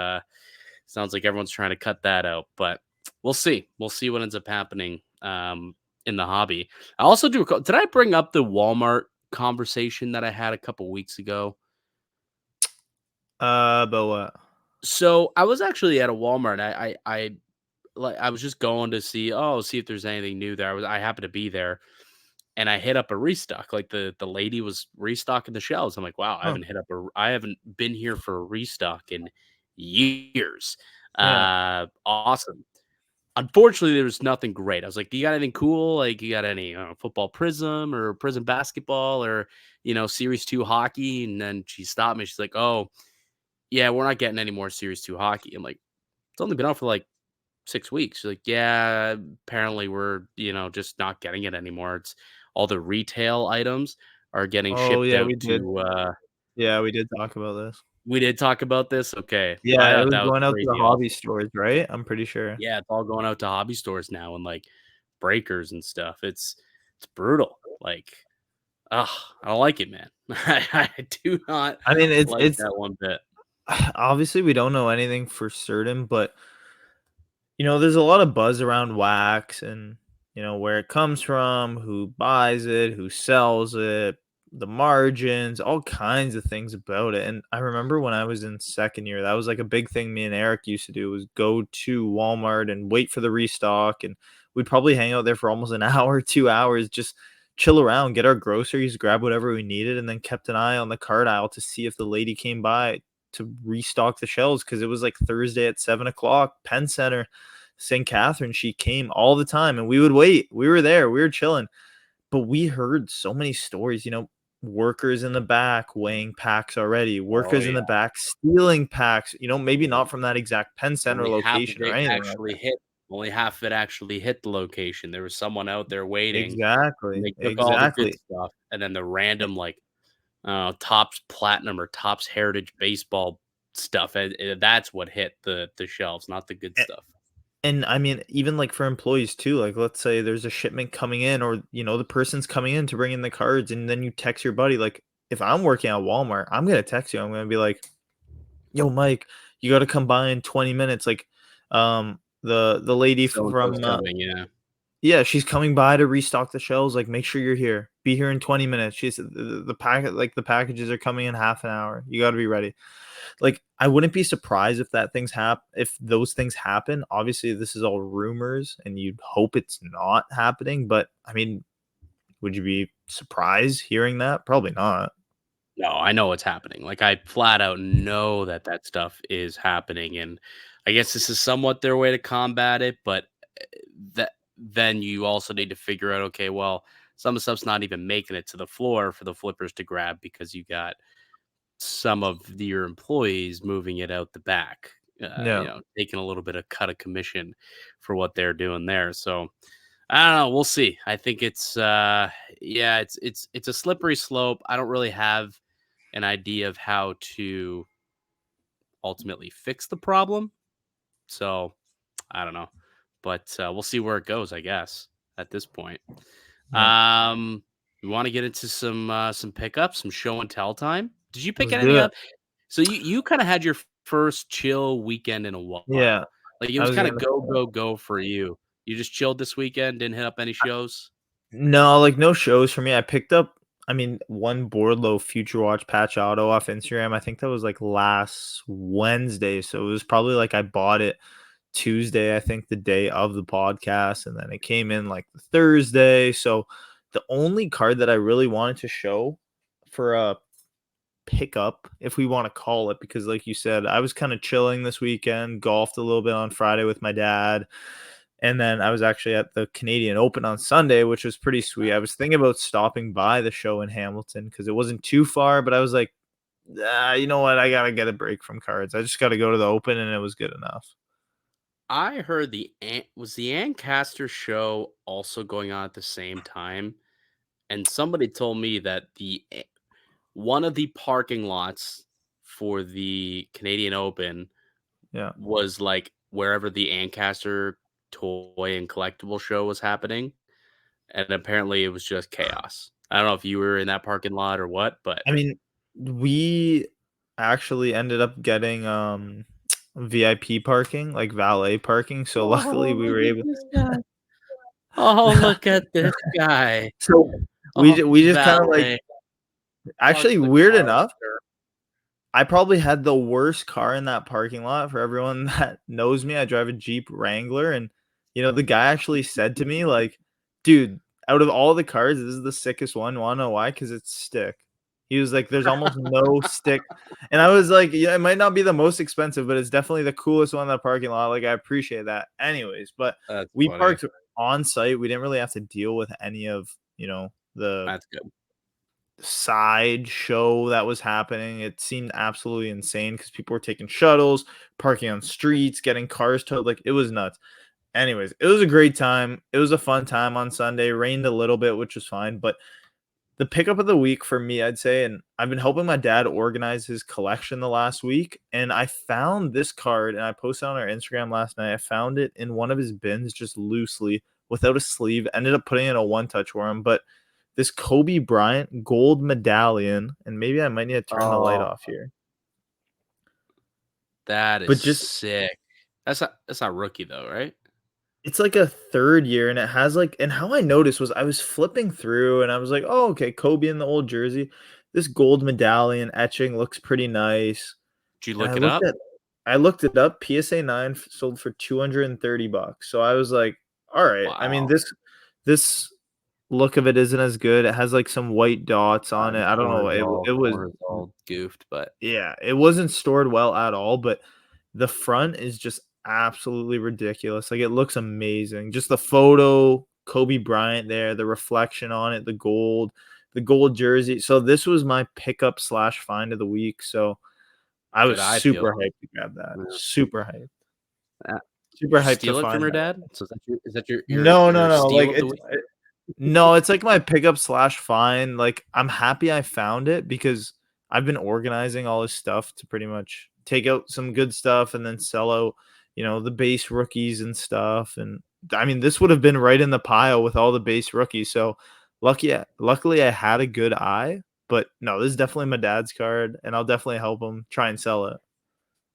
sounds like everyone's trying to cut that out. But we'll see. We'll see what ends up happening in the hobby. I also do. Did I bring up the Walmart conversation that I had a couple weeks ago? But what? So I was actually at a Walmart. I was just going to see if there's anything new there. I happened to be there, and I hit up a restock. Like the lady was restocking the shelves. I'm like, wow, Oh, I haven't been here for a restock in years. yeah. Awesome. Unfortunately, there was nothing great. I was like, "Do you got anything cool? Like, you got any football prism or prism basketball or Series 2 hockey?" And then she stopped me. She's like, "Oh, yeah, we're not getting any more Series 2 hockey." I'm like, "It's only been out for like 6 weeks." She's like, "Yeah, apparently we're just not getting it anymore. It's all the retail items are getting Oh, shipped yeah, out we did. to." Yeah, we did talk about this. We did talk about this. Okay, I Yeah, it thought was that was going out to the crazy. hobby stores, right? I'm pretty sure. Yeah, it's all going out to hobby stores now and like breakers and stuff. It's brutal. Like, ugh, I don't like it, man. I do not I mean, like it's that one bit. obviously, we don't know anything for certain, but, there's a lot of buzz around wax and, where it comes from, who buys it, who sells it, the margins, all kinds of things about it. And I remember when I was in second year, that was like a big thing me and Eric used to do was go to Walmart and wait for the restock. And we'd probably hang out there for almost an hour, 2 hours, just chill around, get our groceries, grab whatever we needed, and then kept an eye on the card aisle to see if the lady came by to restock the shelves because it was like Thursday at 7 o'clock, Penn Center, St. Catherine. She came all the time and we would wait. We were there, we were chilling. But we heard so many stories, workers in the back weighing packs already, Oh workers in yeah, the back stealing packs, maybe not from that exact Penn Center only half of location or it anything like actually that. hit. Only half of it actually hit the location. There was someone out there waiting, and Exactly. they took all the good Exactly. stuff, and then the random like Topps Platinum or Topps Heritage baseball stuff. And that's what hit the shelves, not the good stuff. And I mean, even like for employees too, like let's say there's a shipment coming in or the person's coming in to bring in the cards and then you text your buddy. Like if I'm working at Walmart, I'm gonna text you. I'm gonna be like, yo, Mike, you gotta come by in 20 minutes. Like, The lady So and so's from coming, yeah. yeah, she's coming by to restock the shelves. Like, make sure you're here. Be here in 20 minutes. She said the packet, like the packages are coming in half an hour. You got to be ready. Like, I wouldn't be surprised if if those things happen. Obviously, this is all rumors, and you'd hope it's not happening. But I mean, would you be surprised hearing that? Probably not. No, I know what's happening. Like, I flat out know that that stuff is happening, and I guess this is somewhat their way to combat it, but, that then you also need to figure out, okay, well, some of the stuff's not even making it to the floor for the flippers to grab because you got some of your employees moving it out the back, Yeah, taking a little bit of cut of commission for what they're doing there. So I don't know. We'll see. I think it's yeah, it's a slippery slope. I don't really have an idea of how to ultimately fix the problem. So I don't know, but we'll see where it goes. I guess at this point. yeah. We want to get into some pickups, some show and tell time. Did you pick Let's do any it. up? So you kind of had your first chill weekend in a Yeah, while. Like it I was was kind gonna of say go that. go go for you. You just chilled this weekend, didn't hit up any shows. No, like, no shows for me. I picked up, I mean, one Boardlow Future Watch patch auto off Instagram. I think that was like last Wednesday. So it was probably like I bought it Tuesday, I think the day of the podcast, and then it came in like the Thursday. So the only card that I really wanted to show for a pickup, if we want to call it, because like you said, I was kind of chilling this weekend, golfed a little bit on Friday with my dad. And then I was actually at the Canadian Open on Sunday, which was pretty sweet. I was thinking about stopping by the show in Hamilton because it wasn't too far, but I was like, you know what? I got to get a break from cards. I just got to go to the Open, and it was good enough. I heard was the Ancaster show also going on at the same time, and somebody told me that one of the parking lots for the Canadian Open Yeah. was like wherever the Ancaster toy and collectible show was happening, and apparently it was just chaos. I don't know if you were in that parking lot or what, but I mean, we actually ended up getting VIP parking, like valet parking. So luckily oh, we look were at able. this guy. Oh, look at this guy. So Oh, we just kind of like, valet. Park actually, the weird car, enough, sir. I probably had the worst car in that parking lot. For everyone that knows me, I drive a Jeep Wrangler, and the guy actually said to me like, "Dude, out of all the cars, this is the sickest one. Wanna know why? Because it's stick." He was like, "There's almost no stick," and I was like, "Yeah, it might not be the most expensive, but it's definitely the coolest one in that parking lot." Like, I appreciate that. Anyways, but That's we funny. parked on site. We didn't really have to deal with any of the That's good. side show that was happening. It seemed absolutely insane because people were taking shuttles, parking on streets, getting cars towed. Like, it was nuts. Anyways, it was a great time. It was a fun time on Sunday. Rained a little bit, which was fine. But the pickup of the week for me, I'd say, and I've been helping my dad organize his collection the last week. And I found this card and I posted on our Instagram last night. I found it in one of his bins just loosely without a sleeve. Ended up putting in a one touch for him. But this Kobe Bryant gold medallion, and maybe I might need to turn the light Oh, off here. that is But just sick. That's not rookie though, right? it's like a third year, and it has like, and how I noticed was I was flipping through and I was like, oh, okay, Kobe in the old jersey. This gold medallion etching looks pretty nice. Did you And look it up? I looked it up. PSA 9 sold for $230. So I was like, all right. I mean, Wow. this look of it isn't as good. It has like some white dots on it. The I don't know. It was, corner's all goofed, but yeah, it wasn't stored well at all, but the front is just absolutely ridiculous. Like, it looks amazing. Just the photo, Kobe Bryant there, the reflection on it, the gold jersey. So this was my pickup slash find of the week. So I good was eye peeled. super hyped to grab that. Yeah. Super hyped. Uh, Super did you hyped to steal it from find your that. dad? So is that No, no, your no. Like, steal of the week? no, it's like my pickup slash find. Like, I'm happy I found it because I've been organizing all this stuff to pretty much take out some good stuff and then sell out, the base rookies and stuff. And I mean, this would have been right in the pile with all the base rookies. So luckily I had a good eye. But no, this is definitely my dad's card, and I'll definitely help him try and sell it.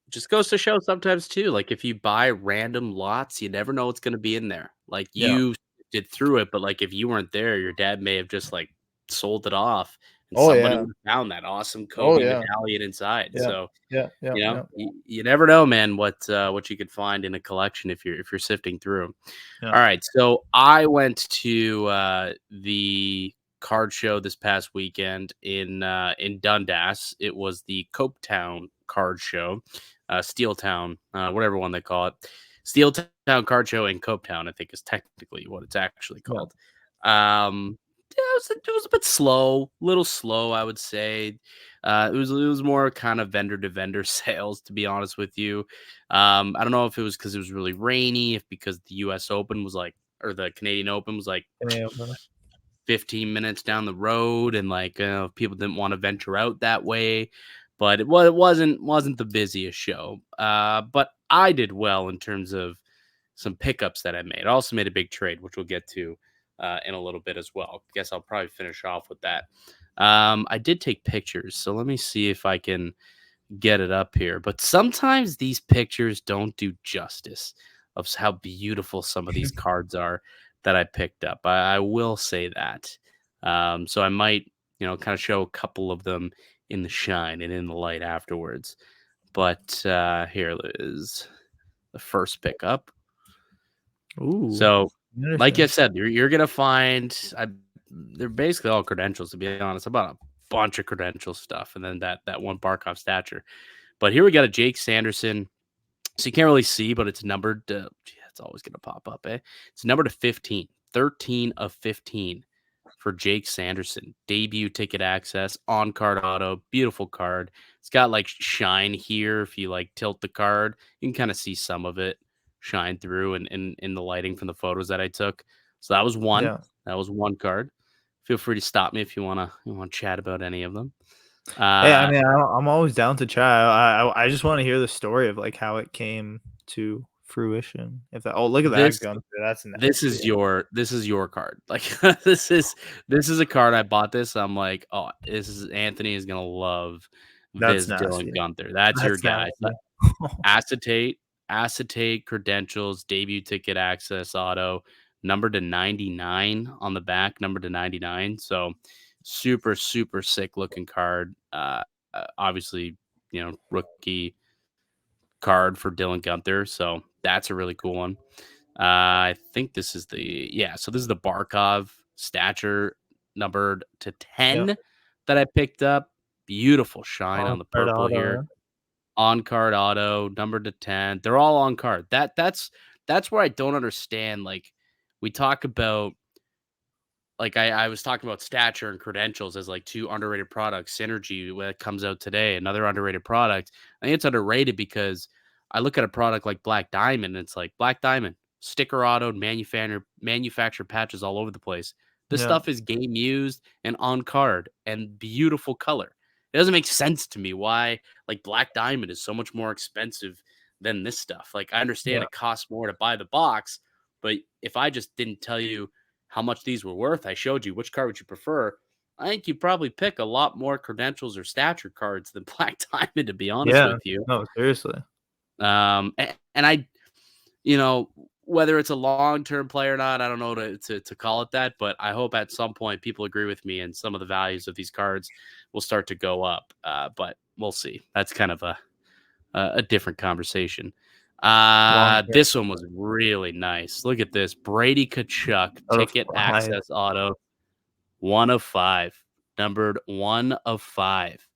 Just goes to show sometimes too, like, if you buy random lots, you never know what's gonna be in there. Like, Yeah. you did through it, but, like, if you weren't there, your dad may have just, like, sold it off, and Oh, somebody yeah. would have found that awesome Oh, Kobe yeah. medallion inside. Yeah. So, Yeah, yeah, yeah, you never know, man, what you could find in a collection if you're sifting through 'em. yeah, Alright, so I went to, the card show this past weekend in Dundas. It was the Copetown Card Show, Steeltown, whatever one they call it. Steeltown Card Show in Copetown, I think, is technically what it's actually yeah, called. Yeah, it was a bit slow, little slow, I would say. It was more kind of vendor to vendor sales, to be honest with you. I don't know if it was because it was really rainy, if because the U.S. Open was like, or the Canadian Open was like yeah, 15 minutes down the road, and like people didn't want to venture out that way. But it wasn't the busiest show. But I did well in terms of some pickups that I made. I also made a big trade, which we'll get to in a little bit as well. Guess I'll probably finish off with that. I did take pictures, so let me see if I can get it up here. But sometimes these pictures don't do justice of how beautiful some of these cards are that I picked up. I will say that. So I might, kind of show a couple of them in the shine and in the light afterwards. But here is the first pickup. Ooh, So, like I interesting. said, you're gonna find they're basically all credentials, to be honest. About a bunch of credential stuff, and then that one Barkov stature. But here we got a Jake Sanderson. So you can't really see, but it's numbered to, it's always going to pop up, eh? It's numbered to 15, 13 of 15 for Jake Sanderson. Debut ticket access, on card auto, beautiful card. It's got like shine here. If you like tilt the card, you can kind of see some of it shine through and in the lighting from the photos that I took. So that was one. Yeah. That was one card. Feel free to stop me if you want to chat about any of them. Hey, I Uh, mean, I'm always down to chat. I just wanna hear the story of, like, how it came to fruition. If that Oh, look at that this gun. That's This nasty. is your card. Like this is a card I bought this. I'm like, oh, this is Anthony is gonna love That's this Dylan nasty. Gunther. That's your That's guy. nasty. Acetate, acetate credentials, debut ticket access auto, number to 99 on the back, number to 99. So super, super sick looking card. Obviously, rookie card for Dylan Gunther. So that's a really cool one. I think this is so this is the Barkov stature numbered to Yeah. 10 that I picked up. Beautiful shine on the On-card purple auto, here. yeah. On card auto, numbered to 10. They're all on card. That's where I don't understand. Like, we talk about, like, I was talking about stature and credentials as like two underrated products. Synergy, when it comes out today, another underrated product. I think it's underrated because I look at a product like Black Diamond, and it's like Black Diamond, sticker autoed, manufactured patches all over the place. This Yeah. stuff is game used and on card and beautiful color. It doesn't make sense to me why like Black Diamond is so much more expensive than this stuff. Like, I understand Yeah. it costs more to buy the box, but if I just didn't tell you how much these were worth, I showed you which card would you prefer. I think you'd probably pick a lot more credentials or stature cards than Black Diamond, to be honest Yeah. with you. No, seriously. And I, you know, whether it's a long term play or not, I don't know to call it that, but I hope at some point people agree with me and some of the values of these cards will start to go up. But we'll see. That's kind of a different conversation. Long term. This one was really nice. Look at this. Brady Kachuk, Out of ticket 5. access auto, 1 of 5, numbered 1 of 5.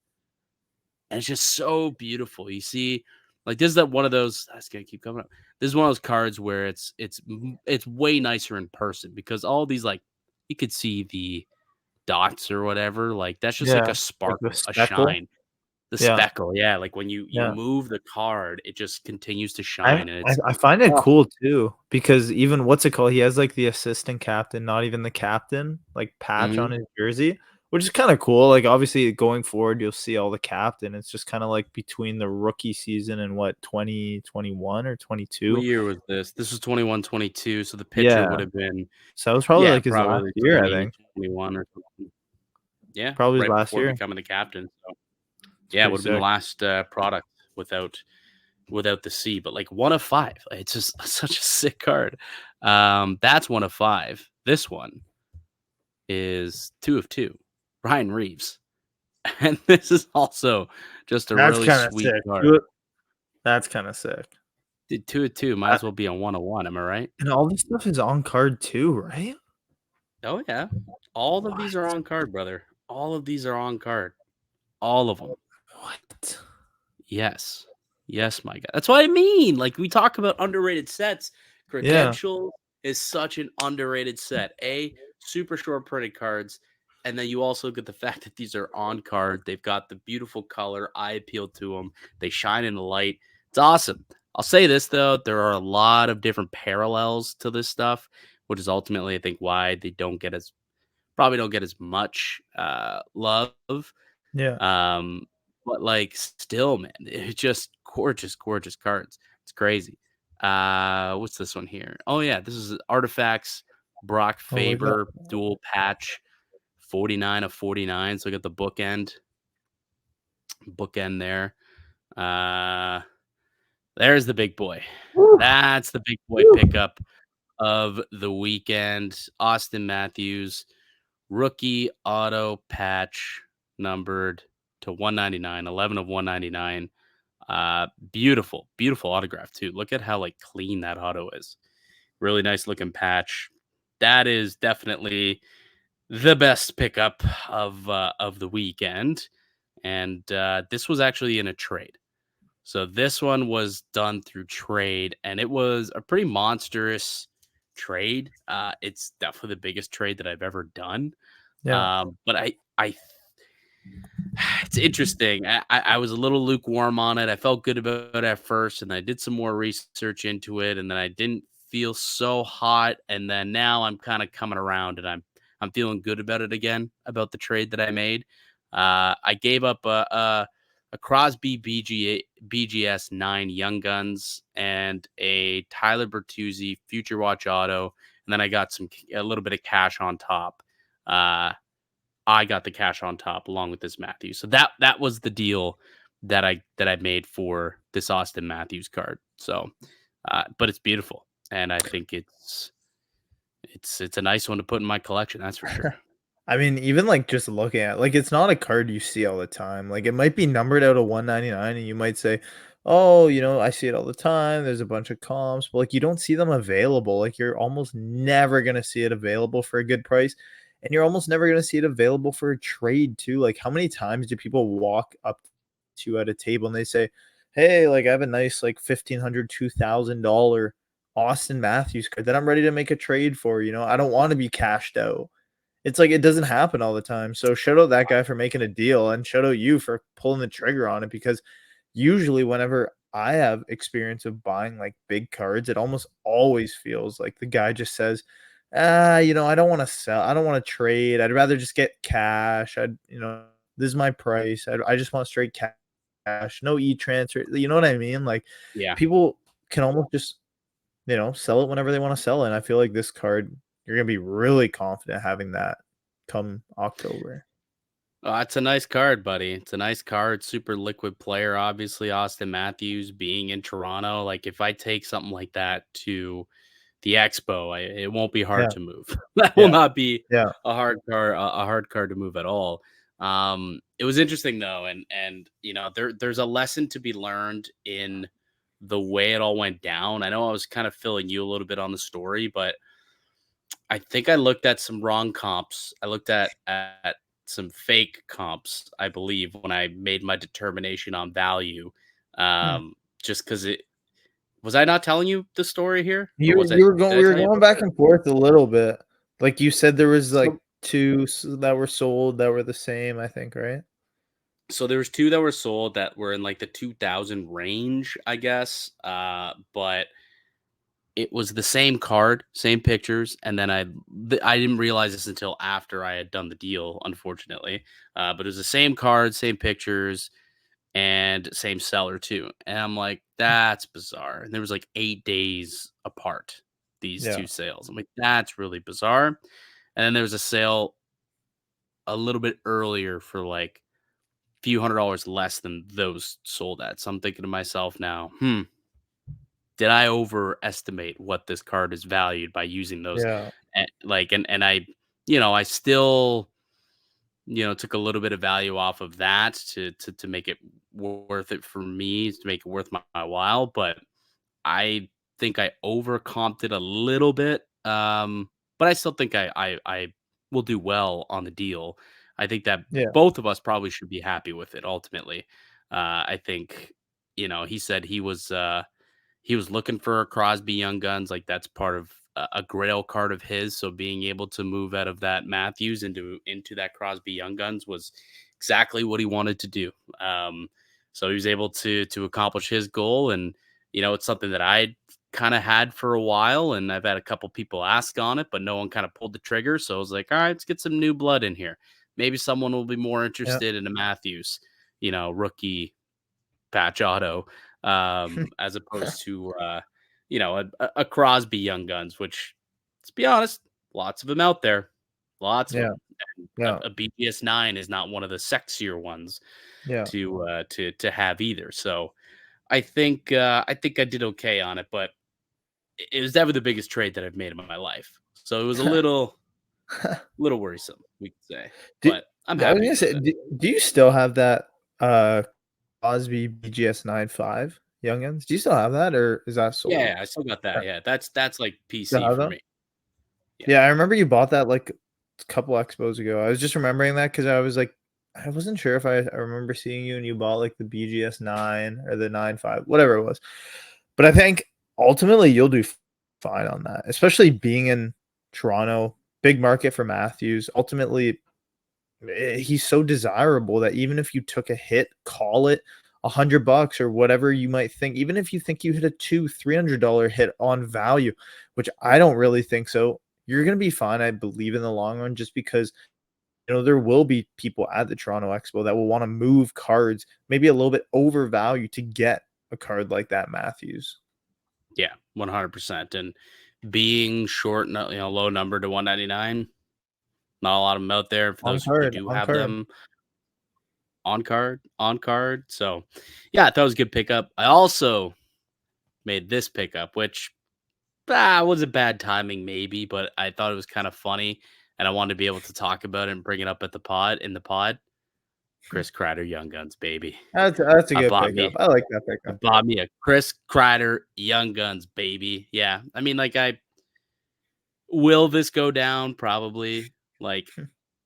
And it's just so beautiful. You see, like, this is that one of those. That's gonna keep coming up. This is one of those cards where it's way nicer in person because all these, like, you could see the dots or whatever. Like, that's just like Yeah. a Like spark, the a speckle. shine. The Yeah. speckle, yeah, like when you Yeah. move the card, it just continues to I shine, and I it's I find it oh, cool too because even what's it called? He has, like, the assistant captain, not even the captain, like, patch on mhm. his jersey, which is kinda cool. Like, obviously, going forward, you'll see all the captain. It's just kinda, like, between the rookie season and what, 2021 or What 22? year was this? This was 21, 22. So the pitcher would Yeah. have been, So, it was probably, yeah, like, his last probably year, I 20, think. 21 or something. Yeah, Probably his right last before year. becoming the captain, so It's yeah, it pretty would have been the sick. last, product without without the C, but like 1 of 5. It's just such a sick card. That's 1 of 5. This one is 2 of 2. Ryan Reeves. And this is also just a That's really kind of sweet sick. card. That's kind of sick. Did 2 of 2 might as well be a 1 of 1, am I right? And all this stuff is on card too, right? Oh, yeah. All of these are What? on card, brother. All of these are on card. All of them. What? Yes. Yes, my god. That's what I mean. Like, we talk about underrated sets. Yeah. Credential is such an underrated set. Super short printed cards. And then you also get the fact that these are on card. They've got the beautiful color. I appeal to them. They shine in the light. It's awesome. I'll say this, though. There are a lot of different parallels to this stuff, which is ultimately, I think, why they probably don't get as much love. Yeah. Um, but like still, man, it's just gorgeous, gorgeous cards. It's crazy. What's this one here? Oh yeah, this is Artifacts Brock Oh, look at that. Faber dual patch, 49 of 49. So we got the bookend there. Uh, there's the big boy. Woo, That's the big boy woo. pickup of the weekend. Austin Matthews, rookie auto patch, numbered to 199, 11 of 199. Beautiful, beautiful autograph too. Look at how like clean that auto is. Really nice looking patch. That is definitely the best pickup of the weekend. And this was actually in a trade. So this one was done through trade, and it was a pretty monstrous trade. It's definitely the biggest trade that I've ever done. Yeah. But I it's interesting. I was a little lukewarm on it. I felt good about it at first, and I did some more research into it, and then I didn't feel so hot. And then now I'm kind of coming around, and I'm feeling good about it again, about the trade that I made. I gave up a Crosby BGS 9 Young Guns and a Tyler Bertuzzi Future Watch Auto, and then I got a little bit of cash on top. I got the cash on top along with this Matthews. So that was the deal that I made for this Austin Matthews card. So, but it's beautiful, and I think it's a nice one to put in my collection. That's for sure. I mean, even like just looking at like it's not a card you see all the time. Like it might be numbered out of 199 and you might say, "Oh, I see it all the time. There's a bunch of comps." But like you don't see them available. Like you're almost never going to see it available for a good price. And you're almost never going to see it available for a trade too. Like how many times do people walk up to you at a table and they say, "Hey, like I have a nice like $1,500, $2,000 Austin Matthews card that I'm ready to make a trade for, I don't want to be cashed out." It's like it doesn't happen all the time. So shout out that guy for making a deal and shout out you for pulling the trigger on it because usually whenever I have experience of buying like big cards, it almost always feels like the guy just says, I don't want to sell. I don't want to trade. I'd rather just get cash. This is my price. I just want straight cash, no e-transfer. You know what I mean? Like Yeah. people can almost just sell it whenever they want to sell it. And I feel like this card, you're gonna be really confident having that come October. It's a nice card, buddy. It's a nice card. Super liquid player, obviously. Austin Matthews being in Toronto. Like, if I take something like that to the expo, it won't be hard Yeah, to move. That will yeah, not be yeah, a hard card to move at all. It was interesting though, and there's a lesson to be learned in the way it all went down. I know I was kind of filling you a little bit on the story, but I think I looked at some wrong comps. I looked at some fake comps, I believe, when I made my determination on value. hmm. Just because it was I not telling you the story here, or You was you it? were going Did I we were tell you going about back that? and forth a little bit. Like you said there was like So 2 that were sold that were the same, I think, right? So there was 2 that were sold that were in like the 2000 range, I guess. But it was the same card, same pictures, and then I didn't realize this until after I had done the deal, unfortunately. But it was the same card, same pictures, and same seller too. And I'm like, that's bizarre. And there was like 8 days apart, these Yeah. two sales. I'm like, that's really bizarre. And then there was a sale a little bit earlier for like few $100 less than those sold at. So I'm thinking to myself now, did I overestimate what this card is valued by using those? Yeah. And I, I still, took a little bit of value off of that to make it worth it for me, to make it worth my while. But I think I overcomped it a little bit. But I still think I will do well on the deal. I think that Yeah. both of us probably should be happy with it ultimately. I think, he said he was looking for a Crosby Young Guns, like that's part of a grail card of his. So being able to move out of that Matthews into that Crosby Young Guns was exactly what he wanted to do. So he was able to accomplish his goal, and it's something that I kind of had for a while, and I've had a couple people ask on it, but no one kind of pulled the trigger. So I was like, all right, let's get some new blood in here. Maybe someone will be more Yeah. interested in a Matthews, rookie patch auto, as opposed to a Crosby Young Guns, which, let's be honest, lots of them out there, lots of Yeah. them. And Yeah. a BGS 9 is not one of the sexier ones Yeah. to have either. So I think I did okay on it, but it was definitely the biggest trade that I've made in my life. So it was a little worrisome, we could say, do, but I'm I was happy gonna with say, it. do you still have that Crosby BGS 9.5 Youngins? Do you still have that, or is that Yeah, sold? yeah, I still got that. Okay. Yeah, that's like Still PC have for that? me. Yeah. Yeah, I remember you bought that like a couple expos ago. I was just remembering that because I was like, I wasn't sure if I remember seeing you and you bought like the BGS 9 or the 9.5, whatever it was. But I think ultimately you'll do fine on that, especially being in Toronto, big market for Matthews. Ultimately, he's so desirable that even if you took a hit, call it $100 or whatever you might think, even if you think you hit a $200-300 hit on value, which I don't really think so, you're going to be fine. I believe in the long run, just because there will be people at the Toronto Expo that will want to move cards, maybe a little bit overvalued to get a card like that Matthews. Yeah, 100%. And being short, low number to 199, not a lot of them out there. For those who do On have card. them on card. So, yeah, I thought it was a good pickup. I also made this pickup, which was a bad timing, maybe, but I thought it was kind of funny, and I wanted to be able to talk about it and bring it up at the pod. Chris Kreider Young Guns, baby. That's a I good bought pickup. me I like that I pickup. bought me a Chris Kreider Young Guns, baby. Yeah. I mean, like, will this go down? Probably. Like,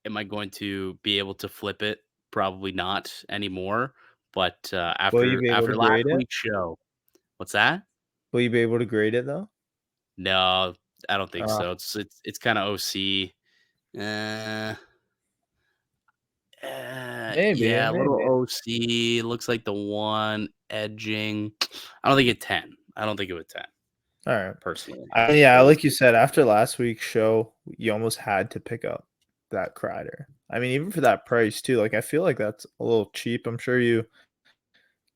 am I going to be able to flip it? Probably not anymore. But Will you be able to after last grade it? week's show, what's that? Will you be able to grade it though? No, I don't think Uh, so. It's kind of OC. Uh, maybe, yeah, a little maybe. OC. Looks like the one edging. I don't think it 10. I don't think it would 10 All right. personally. Yeah, So like you said, after last week's show, you almost had to pick up that Kreider. I mean, even for that price too. Like, I feel like that's a little cheap. I'm sure you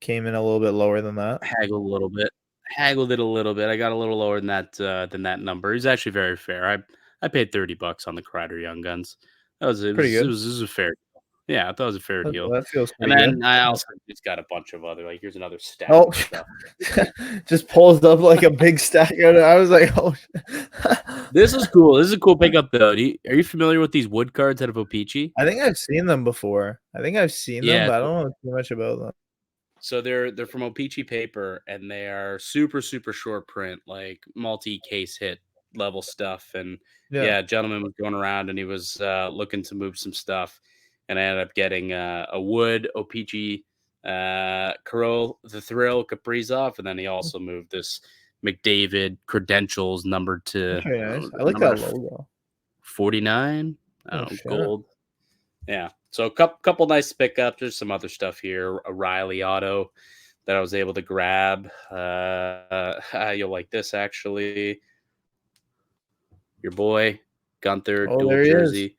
came in a little bit lower than that. haggled a little bit. Haggled it a little bit. I got a little lower than that number. He's actually very fair. I paid $30 on the Kreider Young Guns. That was Pretty good. it was a fair deal. Yeah, I thought it was a fair deal. That feels And pretty good. then I also just got a bunch of other, like, here's another stack Oh, of stuff. just pulls up like a big stack. I was like, oh. This is cool. This is a cool pickup though. Are you familiar with these wood cards out of Opeachy? I think I've seen them before. I think I've seen them, Yeah, but I don't know too much about them. so they're from Opeachy paper, and they are super super short print, like multi case hit level stuff. And Yeah. yeah, a gentleman was going around and he was looking to move some stuff, and I ended up getting a wood Opeachy Curl the Thrill Kaprizov, and then he also moved this McDavid credentials numbered That's to very nice. I like number that to logo. 49. I Oh don't know, shit. gold. Yeah. So a couple nice pickups. There's some other stuff here. A Riley auto that I was able to grab. You'll like this actually. Your boy Gunther Oh, dual there he is. jersey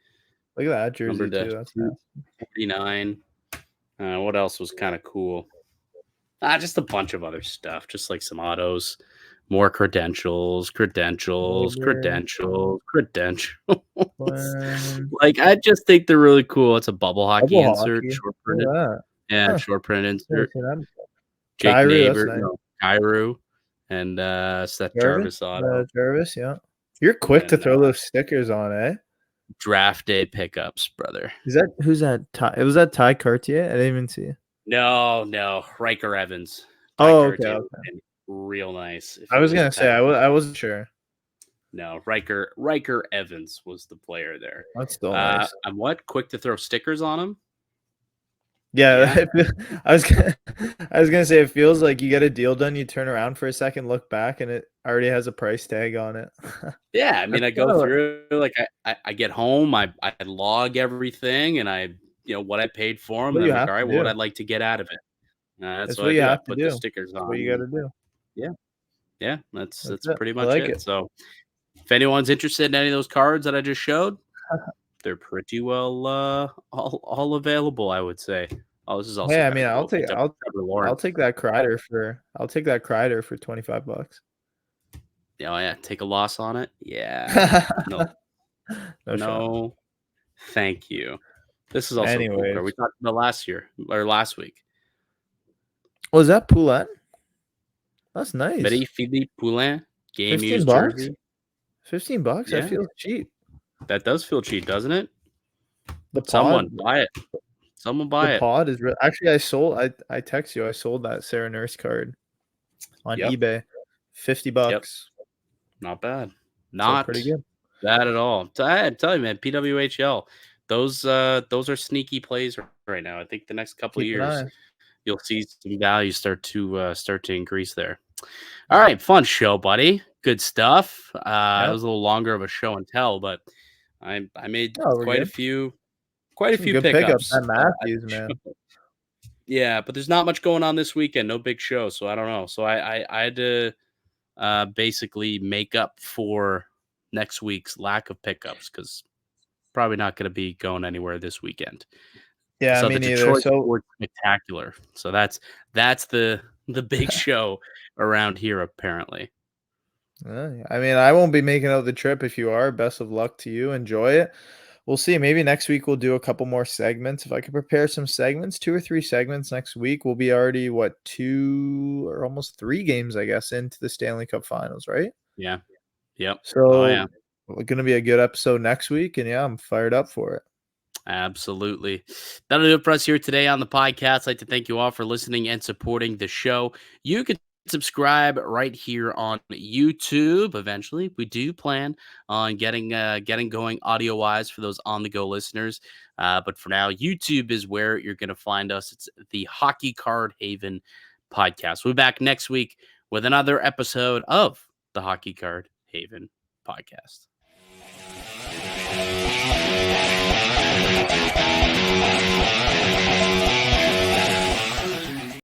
Look at that number jersey to too. That's nice. 249. What else was kind of cool? Just a bunch of other stuff. Just like some autos. More Over credentials. one. Like, I just think they're really cool. It's a bubble hockey Double insert, hockey. short Look printed. at that. Yeah, Huh. short print Never insert. seen that. Jake Kyrou, that's Neighbor, nice. no, Kyrou, and Seth Jarvis? Jarvis auto. Jarvis, yeah. You're And quick to then throw those stickers on, eh? draft day pickups, brother. Who's that? Was that Ty Cartier? I didn't even see it. No, Riker Evans. Ty Oh, okay, Cartier would okay. have been real nice if I it was was gonna say Ty. I wasn't sure. No, Riker Evans was the player there. That's still nice. I'm what? Quick to throw stickers on him? Yeah, I was gonna say it feels like you get a deal done, you turn around for a second, look back, and it already has a price tag on it. Yeah, I mean, That's I go kinda like through like I get home, I log everything, and what I paid for them. what And you I'm like, have all to right, well, what do. I'd like to get out of it. That's It's what I what you do. I have to put the do. stickers That's what on. you gotta do. Yeah, yeah, that's That's that's it. pretty I much like it. it. So if anyone's interested in any of those cards that I just showed, they're pretty well all available, I would say. Oh, this is also Hey, I kind mean, of cool. Picked up Trevor I'll Lawrence. take that Kreider for $25. Oh yeah, take a loss on it. Yeah, no, No shot. no, thank you. This is also a cool card. We Anyways. talked about last week. Was that Poulin? That's nice. Philippe Poulin, game 15 used bucks? jersey. 15 bucks? That Yeah, feels cheap. that does feel cheap, doesn't it? The pod Someone buy it. Someone the buy it. pod is real. Actually, I text you. I sold that Sarah Nurse card on Yep. eBay. 50 Yep. bucks. Not bad. So Not pretty good. bad at all. I tell you, man, PWHL, those are sneaky plays right now. I think the next couple of Keep an years eye. you'll see some value start to increase there. All right, fun show, buddy. Good stuff. It Yep. was a little longer of a show and tell, but I made Oh, we're quite a good. few Some good pickups. pickups. That Matthews, man. Yeah, but there's not much going on this weekend. No big show, so I don't know. So I had to basically make up for next week's lack of pickups because probably not going to be going anywhere this weekend. Yeah, So me the neither. Detroit So Sports Spectacular. So that's the big show around here apparently. I mean, I won't be making out the trip. If you are, best of luck to you. Enjoy it. We'll see. Maybe next week we'll do a couple more segments. If I could prepare some segments, 2 or 3 segments next week, we'll be already 2 or almost 3 games, I guess, into the Stanley Cup Finals, right? Yeah. Yep. Oh So yeah. going to be a good episode next week, and yeah, I'm fired up for it. Absolutely. That'll do it for us here today on the podcast. I'd like to thank you all for listening and supporting the show. You can subscribe right here on YouTube. Eventually, we do plan on getting going audio wise for those on the go listeners. But for now, YouTube is where you're going to find us. It's the Hockey Card Haven podcast. We'll be back next week with another episode of the Hockey Card Haven podcast.